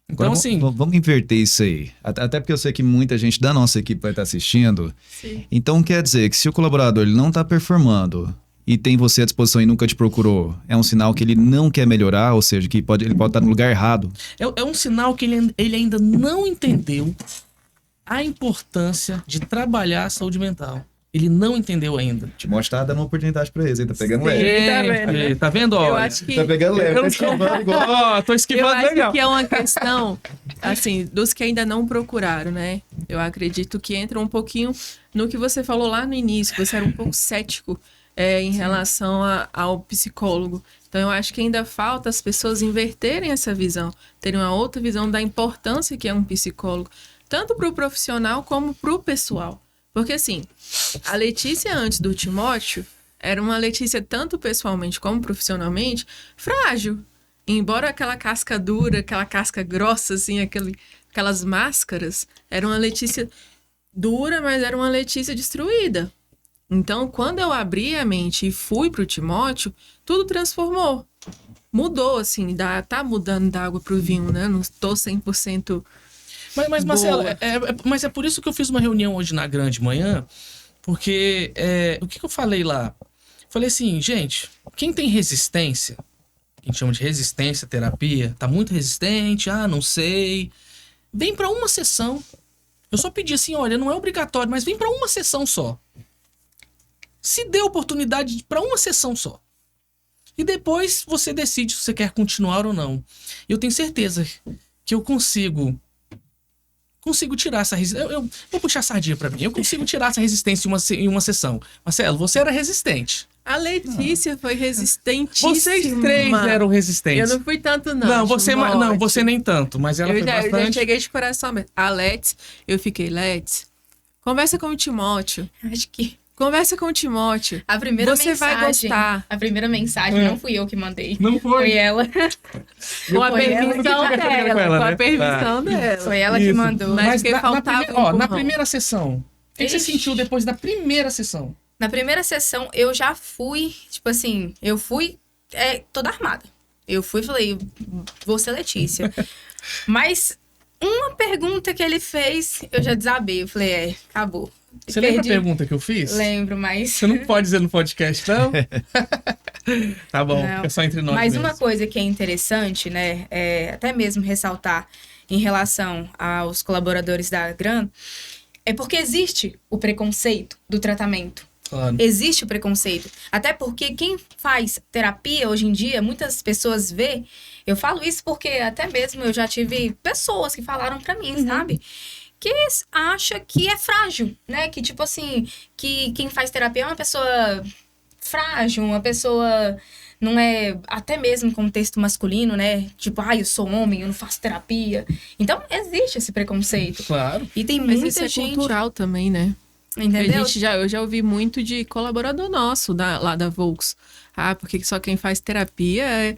Então, agora, assim... Vamos inverter isso aí. Até porque eu sei que muita gente da nossa equipe vai estar assistindo. Sim. Então quer dizer que se o colaborador ele não está performando e tem você à disposição e nunca te procurou, é um sinal que ele não quer melhorar, ou seja, que ele pode estar no lugar errado. É um sinal que ele ainda não entendeu a importância de trabalhar a saúde mental. Ele não entendeu ainda. Timóteo tá dando uma oportunidade pra ele, tá pegando Sim, leve. Tá vendo? Olha, Eu acho que... Tá pegando leve, tá esquivando igual. Tô esquivando Eu legal. acho que é uma questão, assim, dos que ainda não procuraram, né? Eu acredito que entra um pouquinho no que você falou lá no início, você era um pouco cético em relação ao psicólogo. Então, eu acho que ainda falta as pessoas inverterem essa visão, terem uma outra visão da importância que é um psicólogo, tanto para o profissional como para o pessoal. Porque, assim, a Letícia antes do Timóteo era uma Letícia, tanto pessoalmente como profissionalmente, frágil. Embora aquela casca dura, aquela casca grossa, assim, aquelas máscaras, era uma Letícia dura, mas era uma Letícia destruída. Então, quando eu abri a mente e fui pro Timóteo, tudo transformou. Mudou, assim, tá mudando da água pro vinho, né? Não tô 100% Mas Marcelo, mas é por isso que eu fiz uma reunião hoje na Grande Manhã, porque o que eu falei lá? Falei assim, gente, quem tem resistência, que a gente chama de resistência, terapia, tá muito resistente, não sei, vem pra uma sessão. Eu só pedi assim, olha, não é obrigatório, mas vem pra uma sessão só. Se dê oportunidade para uma sessão só. E depois você decide se você quer continuar ou não. Eu tenho certeza que eu consigo tirar essa resistência. Eu vou puxar a sardinha para mim. Eu consigo tirar essa resistência em uma sessão. Marcelo, você era resistente. A Letícia foi resistentíssima. Vocês três eram resistentes. Eu não fui tanto, não. Não, você nem tanto, mas ela foi bastante. Eu já cheguei de coração mesmo. A Let's, eu fiquei, Let's, conversa com o Timóteo. Acho que... Conversa com o Timóteo. A primeira Você mensagem, vai gostar. A primeira mensagem não fui eu que mandei. Não foi? Foi ela. Com a permissão dela. Com a permissão dela. Foi ela que mandou. Mas na primeira sessão, o que você sentiu depois da primeira sessão? Na primeira sessão, eu já fui, tipo assim, eu fui toda armada. Eu fui e falei, vou ser Letícia. Mas uma pergunta que ele fez, eu já desabei. Eu falei, acabou. Você lembra a pergunta que eu fiz? Lembro, mas... Você não pode dizer no podcast, não? Tá bom, é só entre nós Mas mesmo. uma coisa que é interessante, né, até mesmo ressaltar em relação aos colaboradores da GRAN, é porque existe o preconceito do tratamento. Claro. Existe o preconceito. Até porque quem faz terapia hoje em dia, muitas pessoas vê... Eu falo isso porque até mesmo eu já tive pessoas que falaram pra mim, sabe? Que acha que é frágil, né? Que, tipo assim, que quem faz terapia é uma pessoa frágil, uma pessoa... Não é... Até mesmo no contexto masculino, né? Tipo, eu sou homem, eu não faço terapia. Então, existe esse preconceito. Claro. E tem Mas muita isso gente... é cultural também, né? Entendeu? Eu já ouvi muito de colaborador nosso lá da Volks. Porque só quem faz terapia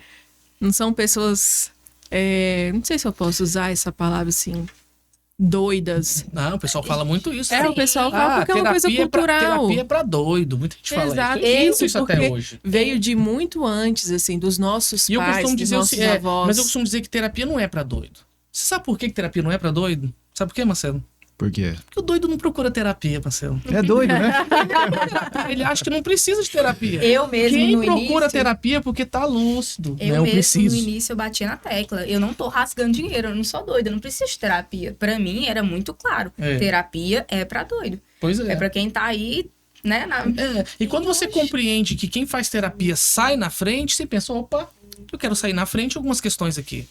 não são pessoas... não sei se eu posso usar essa palavra assim... doidas. Não, o pessoal fala muito isso. O pessoal fala porque é uma coisa cultural. Terapia é pra doido. Muita gente fala isso. Isso até hoje. Veio de muito antes, assim, dos nossos pais, dos nossos avós. Mas eu costumo dizer que terapia não é pra doido. Você sabe por que terapia não é pra doido? Sabe por quê, Marcelo? Por quê? Porque o doido não procura terapia, Marcelo. É doido, né? Ele acha que não precisa de terapia. Eu mesmo Quem no procura início, terapia porque tá lúcido. Eu mesmo preciso. no início eu batia na tecla. Eu não tô rasgando dinheiro, eu não sou doida, eu não preciso de terapia. Pra mim era muito claro. Terapia é pra doido. Pois é. É pra quem tá aí, né? E quando você compreende que quem faz terapia sai na frente, você pensa, opa, eu quero sair na frente algumas questões aqui.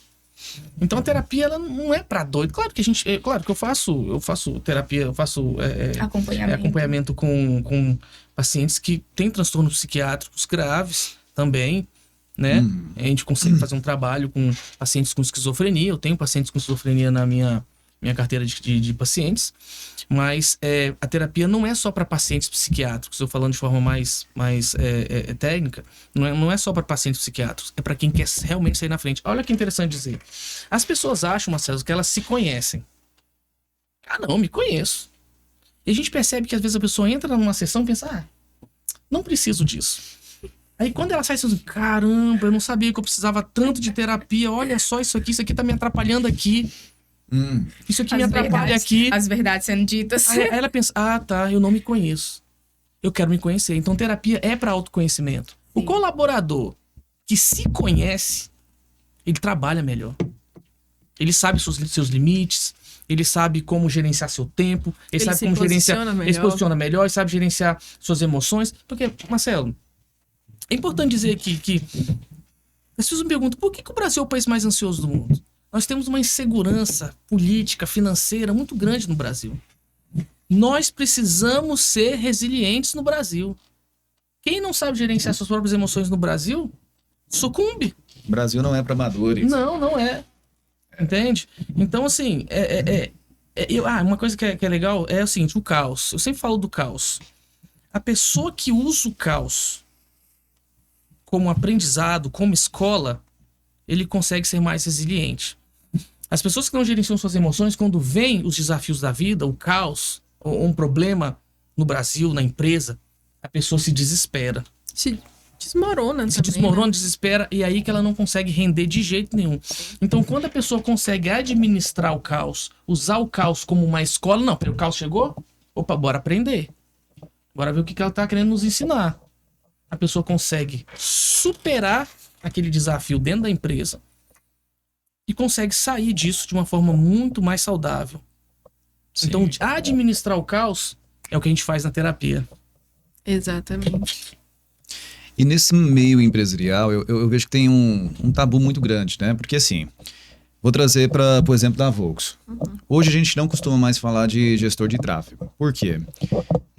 Então a terapia ela não é pra doido. Claro que eu faço terapia, eu faço acompanhamento com pacientes que têm transtornos psiquiátricos graves também, né? A gente consegue fazer um trabalho com pacientes com esquizofrenia. Eu tenho pacientes com esquizofrenia na minha carteira de pacientes, mas a terapia não é só para pacientes psiquiátricos. Eu falando de forma mais técnica, não é só para pacientes psiquiátricos, é para quem quer realmente sair na frente. Olha que interessante dizer. As pessoas acham, Marcelo, que elas se conhecem. Não, me conheço. E a gente percebe que às vezes a pessoa entra numa sessão e pensa, não preciso disso. Aí quando ela sai, você diz, caramba, eu não sabia que eu precisava tanto de terapia, olha só isso aqui tá me atrapalhando aqui. Isso aqui me atrapalha aqui. As verdades sendo ditas. Aí ela pensa, eu não me conheço. Eu quero me conhecer. Então terapia é para autoconhecimento. Sim. O colaborador que se conhece, ele trabalha melhor. Ele sabe seus limites, ele sabe como gerenciar seu tempo, ele sabe como gerenciar... Ele se posiciona melhor, ele sabe gerenciar suas emoções. Porque, Marcelo, é importante dizer aqui que as pessoas me perguntam, por que o Brasil é o país mais ansioso do mundo? Nós temos uma insegurança política, financeira muito grande no Brasil. Nós precisamos ser resilientes no Brasil. Quem não sabe gerenciar suas próprias emoções no Brasil, sucumbe. O Brasil não é para amadores. Não é. Entende? Então, assim, uma coisa que é legal é o seguinte, o caos. Eu sempre falo do caos. A pessoa que usa o caos como aprendizado, como escola, ele consegue ser mais resiliente. As pessoas que não gerenciam suas emoções, quando vêm os desafios da vida, o caos, ou um problema no Brasil, na empresa, a pessoa se desespera. Se desmorona Se desmorona, desespera, e aí que ela não consegue render de jeito nenhum. Então, quando a pessoa consegue administrar o caos, usar o caos como uma escola, não, o caos chegou? Opa, bora aprender. Bora ver o que ela tá querendo nos ensinar. A pessoa consegue superar aquele desafio dentro da empresa e consegue sair disso de uma forma muito mais saudável. Sim. Então, administrar o caos é o que a gente faz na terapia. Exatamente. E nesse meio empresarial, eu vejo que tem um tabu muito grande, né? Porque assim, vou trazer para o exemplo da Volks. Hoje a gente não costuma mais falar de gestor de tráfego. Por quê?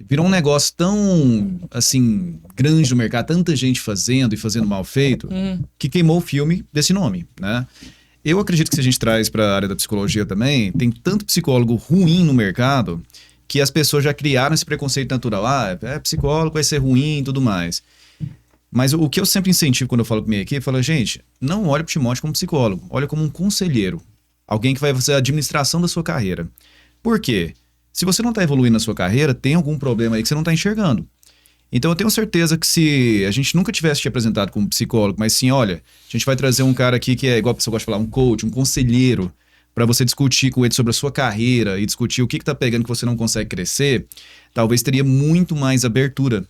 Virou um negócio tão, assim, grande no mercado, tanta gente fazendo e fazendo mal feito, que queimou o filme desse nome, né? Eu acredito que se a gente traz para a área da psicologia também, tem tanto psicólogo ruim no mercado que as pessoas já criaram esse preconceito natural. Psicólogo vai ser ruim e tudo mais. Mas o que eu sempre incentivo quando eu falo com minha equipe, eu falo, gente, não olhe para o Timóteo como psicólogo, olha como um conselheiro. Alguém que vai fazer a administração da sua carreira. Por quê? Se você não está evoluindo na sua carreira, tem algum problema aí que você não está enxergando. Então eu tenho certeza que se a gente nunca tivesse te apresentado como psicólogo, mas sim, olha, a gente vai trazer um cara aqui que é, igual a pessoa gosta de falar, um coach, um conselheiro, para você discutir com ele sobre a sua carreira e discutir o que está pegando que você não consegue crescer, talvez teria muito mais abertura.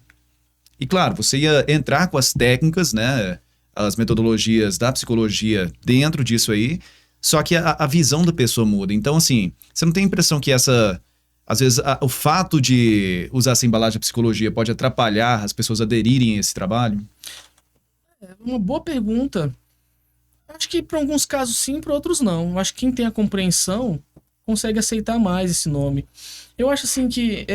E claro, você ia entrar com as técnicas, né, as metodologias da psicologia dentro disso aí, só que a visão da pessoa muda. Então, assim, você não tem a impressão que às vezes, o fato de usar essa embalagem da psicologia pode atrapalhar as pessoas aderirem a esse trabalho? É uma boa pergunta. Acho que para alguns casos sim, para outros não. Acho que quem tem a compreensão consegue aceitar mais esse nome. Eu acho assim que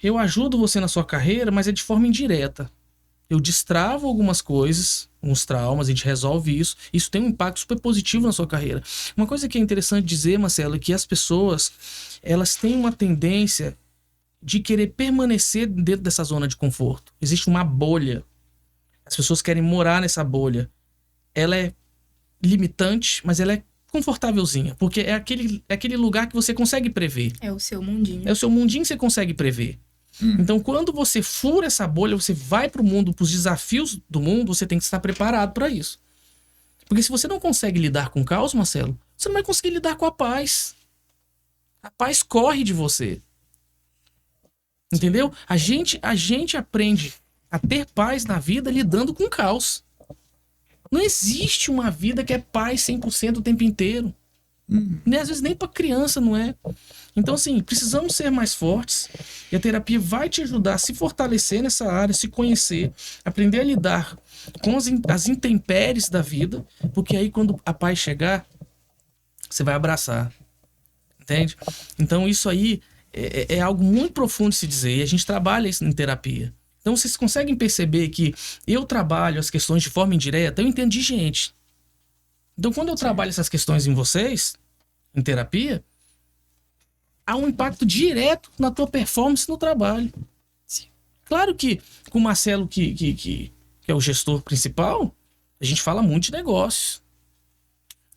eu ajudo você na sua carreira, mas é de forma indireta. Eu destravo algumas coisas, uns traumas, a gente resolve isso. Isso tem um impacto super positivo na sua carreira. Uma coisa que é interessante dizer, Marcelo, é que as pessoas, elas têm uma tendência de querer permanecer dentro dessa zona de conforto. Existe uma bolha. As pessoas querem morar nessa bolha. Ela é limitante, mas ela é confortávelzinha, porque é aquele lugar que você consegue prever. É o seu mundinho. É o seu mundinho que você consegue prever. Então, quando você fura essa bolha, você vai para o mundo, para os desafios do mundo, você tem que estar preparado para isso. Porque se você não consegue lidar com o caos, Marcelo, você não vai conseguir lidar com a paz. A paz corre de você. Entendeu? A gente aprende a ter paz na vida lidando com o caos. Não existe uma vida que é paz 100% o tempo inteiro. Às vezes nem para criança não é. Então, assim, precisamos ser mais fortes e a terapia vai te ajudar a se fortalecer nessa área, se conhecer, aprender a lidar com as intempéries da vida, porque aí quando a paz chegar, você vai abraçar. Entende? Então, isso aí é algo muito profundo de se dizer e a gente trabalha isso em terapia. Então, vocês conseguem perceber que eu trabalho as questões de forma indireta, eu entendo de gente. Então, quando eu trabalho essas questões em vocês, em terapia, há um impacto direto na tua performance no trabalho. Sim. Claro que com o Marcelo, que é o gestor principal, a gente fala muito de negócios.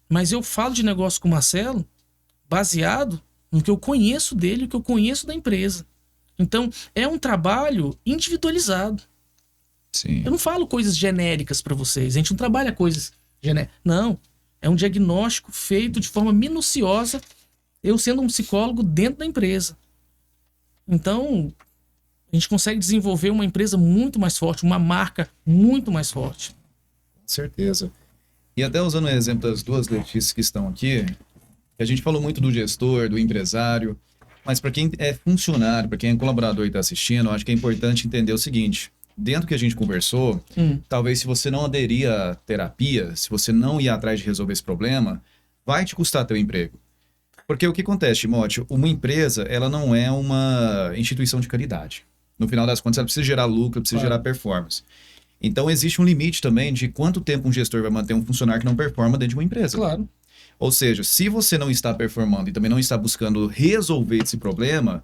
Mas eu falo de negócio com o Marcelo baseado no que eu conheço dele, o que eu conheço da empresa. Então, é um trabalho individualizado. Sim. Eu não falo coisas genéricas para vocês. A gente não trabalha coisas genéricas. Não. É um diagnóstico feito de forma minuciosa, eu sendo um psicólogo dentro da empresa. Então, a gente consegue desenvolver uma empresa muito mais forte, uma marca muito mais forte. Com certeza. E até usando o exemplo das duas Letícias que estão aqui, a gente falou muito do gestor, do empresário, mas para quem é funcionário, para quem é colaborador e está assistindo, eu acho que é importante entender o seguinte: dentro do que a gente conversou, talvez se você não aderir à terapia, se você não ir atrás de resolver esse problema, vai te custar teu emprego. Porque o que acontece, Timóteo? Uma empresa, ela não é uma instituição de caridade. No final das contas, ela precisa gerar lucro, precisa gerar performance. Então, existe um limite também de quanto tempo um gestor vai manter um funcionário que não performa dentro de uma empresa. Claro. Ou seja, se você não está performando e também não está buscando resolver esse problema,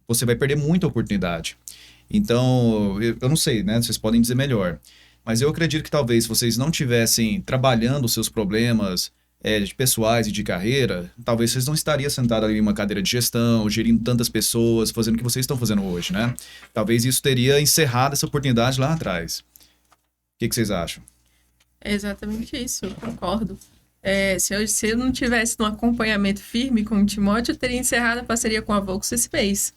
você vai perder muita oportunidade. Então, eu não sei, né? Vocês podem dizer melhor. Mas eu acredito que talvez se vocês não estivessem trabalhando os seus problemas de pessoais e de carreira, talvez vocês não estariam sentados ali em uma cadeira de gestão, gerindo tantas pessoas, fazendo o que vocês estão fazendo hoje, né? Talvez isso teria encerrado essa oportunidade lá atrás. O que vocês acham? É exatamente isso, eu concordo. Se eu não tivesse um acompanhamento firme com o Timóteo, eu teria encerrado a parceria com a Volks esse mês.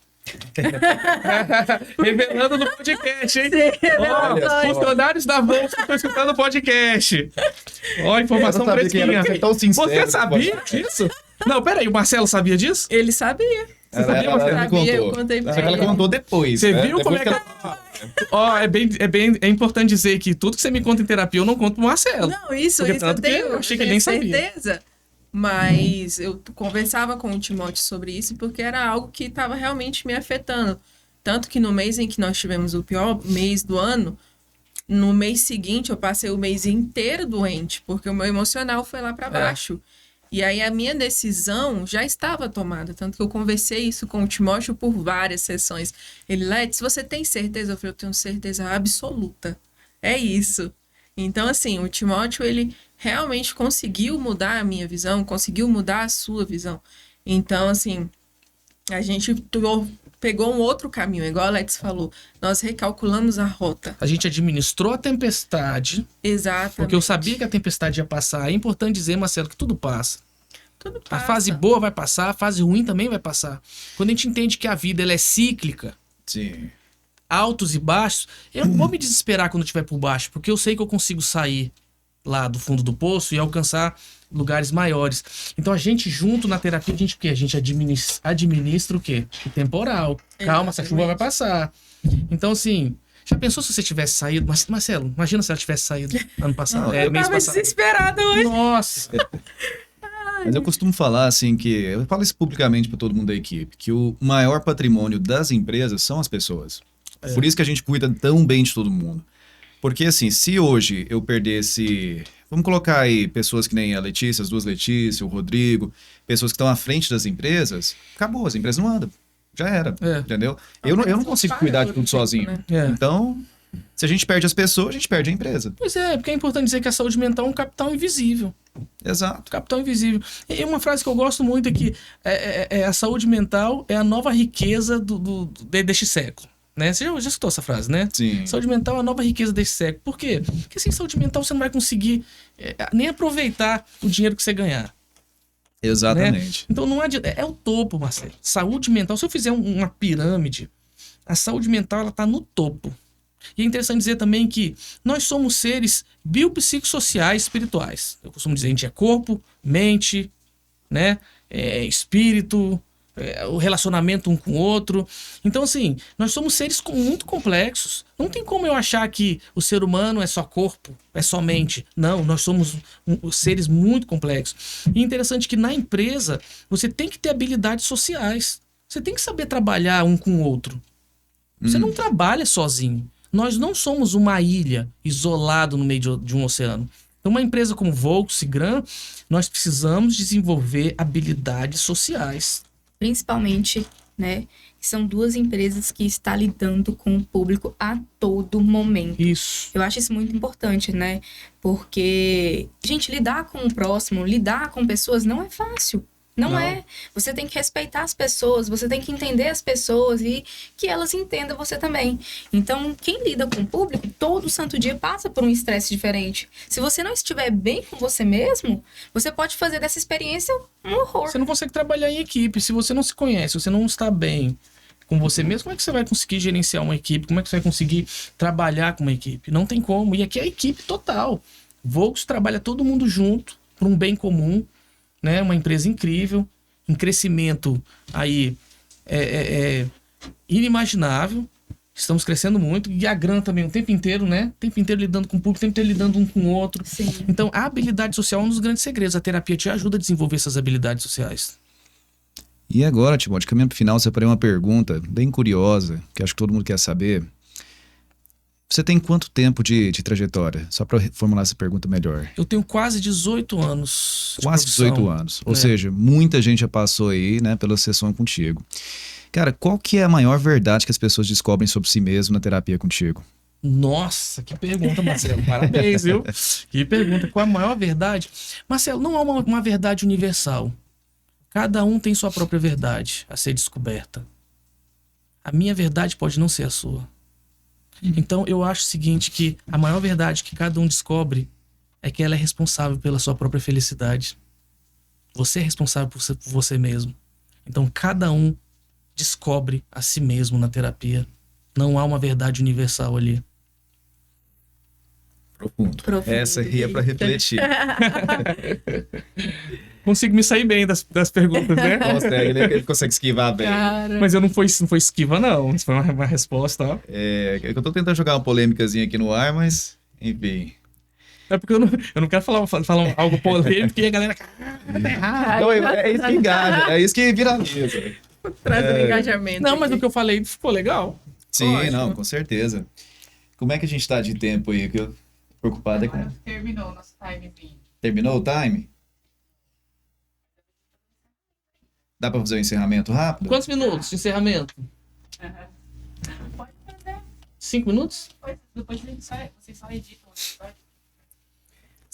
Revelando no podcast, hein? Sim, funcionários da Volks que estão escutando o podcast. Ó, informação fresquinha. Você sabia disso? Não, peraí, o Marcelo sabia disso? Ele sabia. Você sabia, Marcelo? Ela me contou. Eu contei pra Só que ela contou depois. Você né? viu Depois como é que... Ó, é importante dizer que tudo que você me conta em terapia eu não conto pro Marcelo. Não, isso Porque eu tanto que tenho, eu achei que ele nem certeza. Mas eu conversava com o Timóteo sobre isso porque era algo que estava realmente me afetando. Tanto que no mês em que nós tivemos o pior mês do ano, no mês seguinte eu passei o mês inteiro doente, porque o meu emocional foi lá para baixo. E aí a minha decisão já estava tomada, tanto que eu conversei isso com o Timóteo por várias sessões. Ele, Leti, se você tem certeza? Eu falei, eu tenho certeza absoluta. É isso. Então, assim, o Timóteo, ele realmente conseguiu mudar a minha visão, conseguiu mudar a sua visão. Então, assim, a gente pegou um outro caminho, igual a Letícia falou. Nós recalculamos a rota. A gente administrou a tempestade. Exatamente. Porque eu sabia que a tempestade ia passar. É importante dizer, Marcelo, que tudo passa. Tudo passa. A fase boa vai passar, a fase ruim também vai passar. Quando a gente entende que a vida ela é cíclica, Sim. altos e baixos, eu não vou me desesperar quando eu estiver por baixo, porque eu sei que eu consigo sair lá do fundo do poço e alcançar lugares maiores. Então a gente junto na terapia, o quê? A gente administra o quê? O temporal. Calma, essa chuva vai passar. Então assim, já pensou se você tivesse saído? Mas, Marcelo, imagina se ela tivesse saído ano passado. Eu mês tava passado. desesperada hoje. Nossa! Mas eu costumo falar assim que, eu falo isso publicamente para todo mundo da equipe, que o maior patrimônio das empresas são as pessoas. Por isso que a gente cuida tão bem de todo mundo. Porque assim, se hoje eu perdesse, vamos colocar aí pessoas que nem a Letícia, as duas Letícias, o Rodrigo, pessoas que estão à frente das empresas, acabou, as empresas não andam. Já era, entendeu? Eu não consigo cuidar de tudo sozinho. É. Então, se a gente perde as pessoas, a gente perde a empresa. Pois é, porque é importante dizer que a saúde mental é um capital invisível. Exato. Capital invisível. E uma frase que eu gosto muito é que a saúde mental é a nova riqueza deste século. Né? Você já escutou essa frase, né? Sim. Saúde mental é a nova riqueza deste século. Por quê? Porque sem saúde mental você não vai conseguir nem aproveitar o dinheiro que você ganhar. Exatamente. Né? Então não adianta. É o topo, Marcelo. Saúde mental, se eu fizer uma pirâmide, a saúde mental ela tá no topo. E é interessante dizer também que nós somos seres biopsicossociais espirituais. Eu costumo dizer, a gente é corpo, mente, né? Espírito, o relacionamento um com o outro. Então, assim, nós somos seres muito complexos. Não tem como eu achar que o ser humano é só corpo, é só mente. Não, nós somos seres muito complexos. E é interessante que na empresa você tem que ter habilidades sociais. Você tem que saber trabalhar um com o outro. Você não trabalha sozinho. Nós não somos uma ilha isolada no meio de um oceano. Então, uma empresa como Volks e Gran, nós precisamos desenvolver habilidades sociais. Principalmente, né, que são duas empresas que estão lidando com o público a todo momento. Isso. Eu acho isso muito importante, né? Porque, gente, lidar com o próximo, lidar com pessoas não é fácil. Não é. Você tem que respeitar as pessoas, você tem que entender as pessoas e que elas entendam você também. Então, quem lida com o público, todo santo dia passa por um estresse diferente. Se você não estiver bem com você mesmo, você pode fazer dessa experiência um horror. Você não consegue trabalhar em equipe. Se você não se conhece, se você não está bem com você mesmo, como é que você vai conseguir gerenciar uma equipe? Como é que você vai conseguir trabalhar com uma equipe? Não tem como. E aqui é a equipe total. Volks trabalha todo mundo junto para um bem comum. Né? Uma empresa incrível, em crescimento aí inimaginável. Estamos crescendo muito. E a Gran também o tempo inteiro, né? O tempo inteiro lidando com o público, o tempo inteiro lidando um com o outro. Sim. Então, a habilidade social é um dos grandes segredos. A terapia te ajuda a desenvolver essas habilidades sociais. E agora, Timóteo, caminhando pro final, eu separei uma pergunta bem curiosa, que acho que todo mundo quer saber. Você tem quanto tempo de trajetória? Só para formular essa pergunta melhor. Eu tenho quase 18 anos. Quase 18 anos. Ou seja, muita gente já passou aí, né, pela sessão contigo. Cara, qual que é a maior verdade que as pessoas descobrem sobre si mesmo na terapia contigo? Nossa, que pergunta, Marcelo. Parabéns, viu? Que pergunta. Qual a maior verdade? Marcelo, não há uma verdade universal. Cada um tem sua própria verdade a ser descoberta. A minha verdade pode não ser a sua. Então, eu acho o seguinte, que a maior verdade que cada um descobre é que ela é responsável pela sua própria felicidade. Você é responsável por você mesmo. Então, cada um descobre a si mesmo na terapia. Não há uma verdade universal ali. Profundo. Essa aí é para refletir. Consigo me sair bem das perguntas, né? Consegue, ele consegue esquivar bem. Cara. Mas eu não foi esquiva, não. Isso foi uma resposta, ó. É que eu tô tentando jogar uma polêmicazinha aqui no ar, mas, enfim. É porque eu não quero falar algo polêmico e a galera... Então, é isso que engaja, é isso que viraliza. Traz um engajamento. Não, mas aqui. o que eu falei ficou legal. Sim, Ótimo. não, com certeza. Como é que a gente tá de tempo aí? Que eu tô preocupado é com... Terminou o nosso time. Terminou o time? Dá pra fazer o encerramento rápido? Quantos minutos de encerramento? Pode fazer. 5 minutos? Depois vocês só editam o episódio.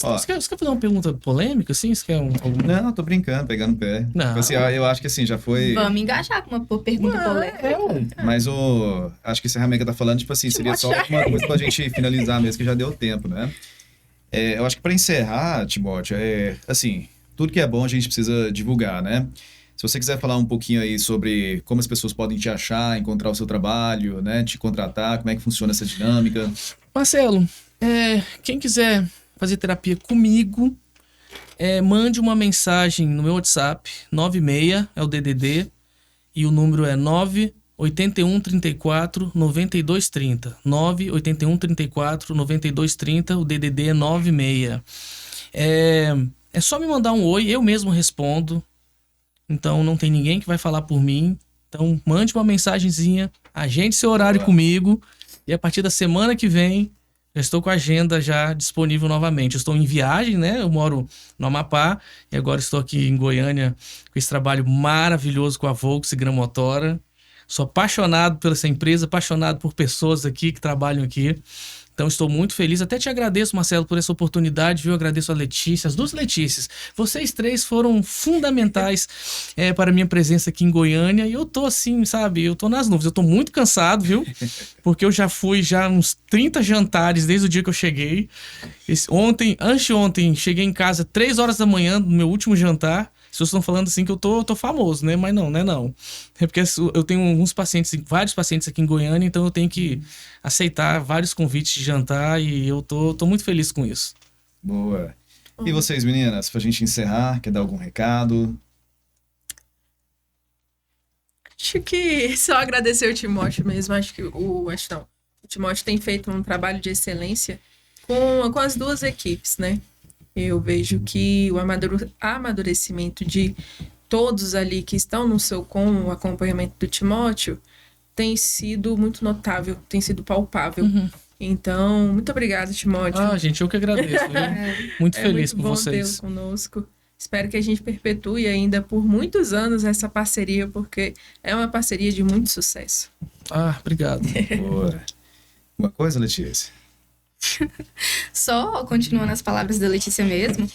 Ó, Você quer fazer uma pergunta polêmica, assim? Você quer algum... não, tô brincando, pegando o pé. Não. Tipo assim, eu acho que assim, já foi... Vamos engajar com uma pergunta polêmica. Mas acho que esse encerramento que tá falando, tipo assim, seria só uma coisa pra gente finalizar mesmo, que já deu tempo, né? Eu acho que pra encerrar, Timóteo, assim, tudo que é bom a gente precisa divulgar, né? Se você quiser falar um pouquinho aí sobre como as pessoas podem te achar, encontrar o seu trabalho, né? Te contratar, como é que funciona essa dinâmica. Marcelo, quem quiser fazer terapia comigo, mande uma mensagem no meu WhatsApp, 96 é o DDD, e o número é 981 34 92 30. 981 34 92 30, o DDD é 96. É só me mandar um oi, eu mesmo respondo. Então não tem ninguém que vai falar por mim. Então mande uma mensagenzinha, agende seu horário comigo, e a partir da semana que vem já estou com a agenda já disponível novamente. Eu estou em viagem, né? Eu moro no Amapá e agora estou aqui em Goiânia com esse trabalho maravilhoso com a Volks e Gramotora. Sou apaixonado por essa empresa, apaixonado por pessoas aqui que trabalham aqui. Então estou muito feliz. Até te agradeço, Marcelo, por essa oportunidade, viu? Agradeço a Letícia, as duas Letícias. Vocês três foram fundamentais para a minha presença aqui em Goiânia. E eu tô assim, sabe? Eu tô nas nuvens. Eu tô muito cansado, viu? Porque eu já fui uns 30 jantares desde o dia que eu cheguei. Anteontem, cheguei em casa 3 horas da manhã, no meu último jantar. As pessoas estão falando assim que eu tô famoso, né? Mas não, né? Não. É porque eu tenho vários pacientes aqui em Goiânia, então eu tenho que aceitar vários convites de jantar e eu tô muito feliz com isso. Boa. E vocês, meninas, pra gente encerrar, quer dar algum recado? Acho que só agradecer o Timóteo mesmo. Acho que o Timóteo tem feito um trabalho de excelência com as duas equipes, né? Eu vejo que o amadurecimento de todos ali que estão com o acompanhamento do Timóteo tem sido muito notável, tem sido palpável. Uhum. Então, muito obrigada, Timóteo. Gente, eu que agradeço. Viu? Muito feliz muito com bom vocês. tê-lo conosco. Espero que a gente perpetue ainda por muitos anos essa parceria, porque é uma parceria de muito sucesso. Obrigado. Boa. Uma coisa, Letícia? Só continuando as palavras da Letícia mesmo,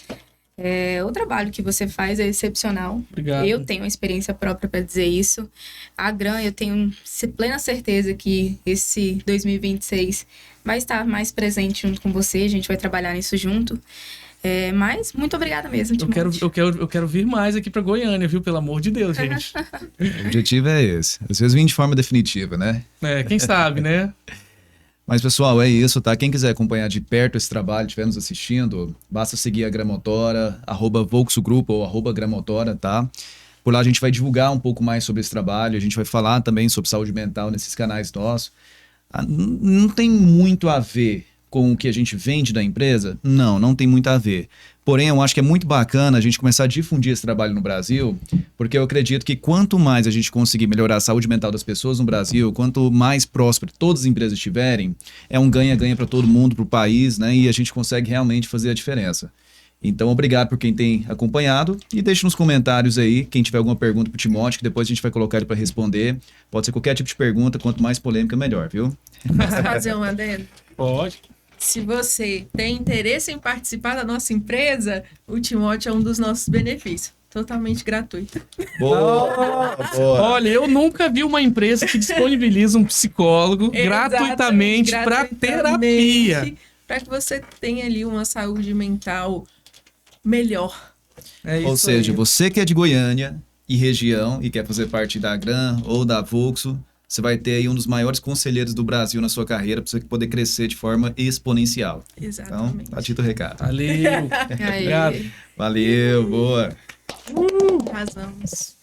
o trabalho que você faz é excepcional. Obrigado. Eu tenho uma experiência própria para dizer isso. A Gran, eu tenho plena certeza que esse 2026 vai estar mais presente junto com você. A gente vai trabalhar nisso junto. Mas muito obrigada mesmo, Timóteo. Eu quero vir mais aqui para Goiânia, viu? Pelo amor de Deus, gente. O objetivo é esse. Às vezes vem de forma definitiva, né? Quem sabe, né? Mas, pessoal, é isso, tá? Quem quiser acompanhar de perto esse trabalho, estiver nos assistindo, basta seguir a Gramotora, @VolksGrupo ou @Gramotora, tá? Por lá a gente vai divulgar um pouco mais sobre esse trabalho, a gente vai falar também sobre saúde mental nesses canais nossos. Não tem muito a ver com o que a gente vende da empresa? Não tem muito a ver. Porém, eu acho que é muito bacana a gente começar a difundir esse trabalho no Brasil, porque eu acredito que quanto mais a gente conseguir melhorar a saúde mental das pessoas no Brasil, quanto mais próspero todas as empresas estiverem, é um ganha-ganha para todo mundo, para o país, né? E a gente consegue realmente fazer a diferença. Então, obrigado por quem tem acompanhado e deixe nos comentários aí, quem tiver alguma pergunta para o Timóteo, que depois a gente vai colocar ele para responder. Pode ser qualquer tipo de pergunta, quanto mais polêmica, melhor, viu? Posso fazer um adendo? Pode. Se você tem interesse em participar da nossa empresa, o Timóteo é um dos nossos benefícios. Totalmente gratuito. Boa! Olha, eu nunca vi uma empresa que disponibiliza um psicólogo gratuitamente para terapia. Para que você tenha ali uma saúde mental melhor. Ou seja, você que é de Goiânia e região e quer fazer parte da Gran ou da Volkso, você vai ter aí um dos maiores conselheiros do Brasil na sua carreira para você poder crescer de forma exponencial. Exatamente. Então, tá dito o recado. Valeu. Obrigado. Valeu, boa. Arrasamos.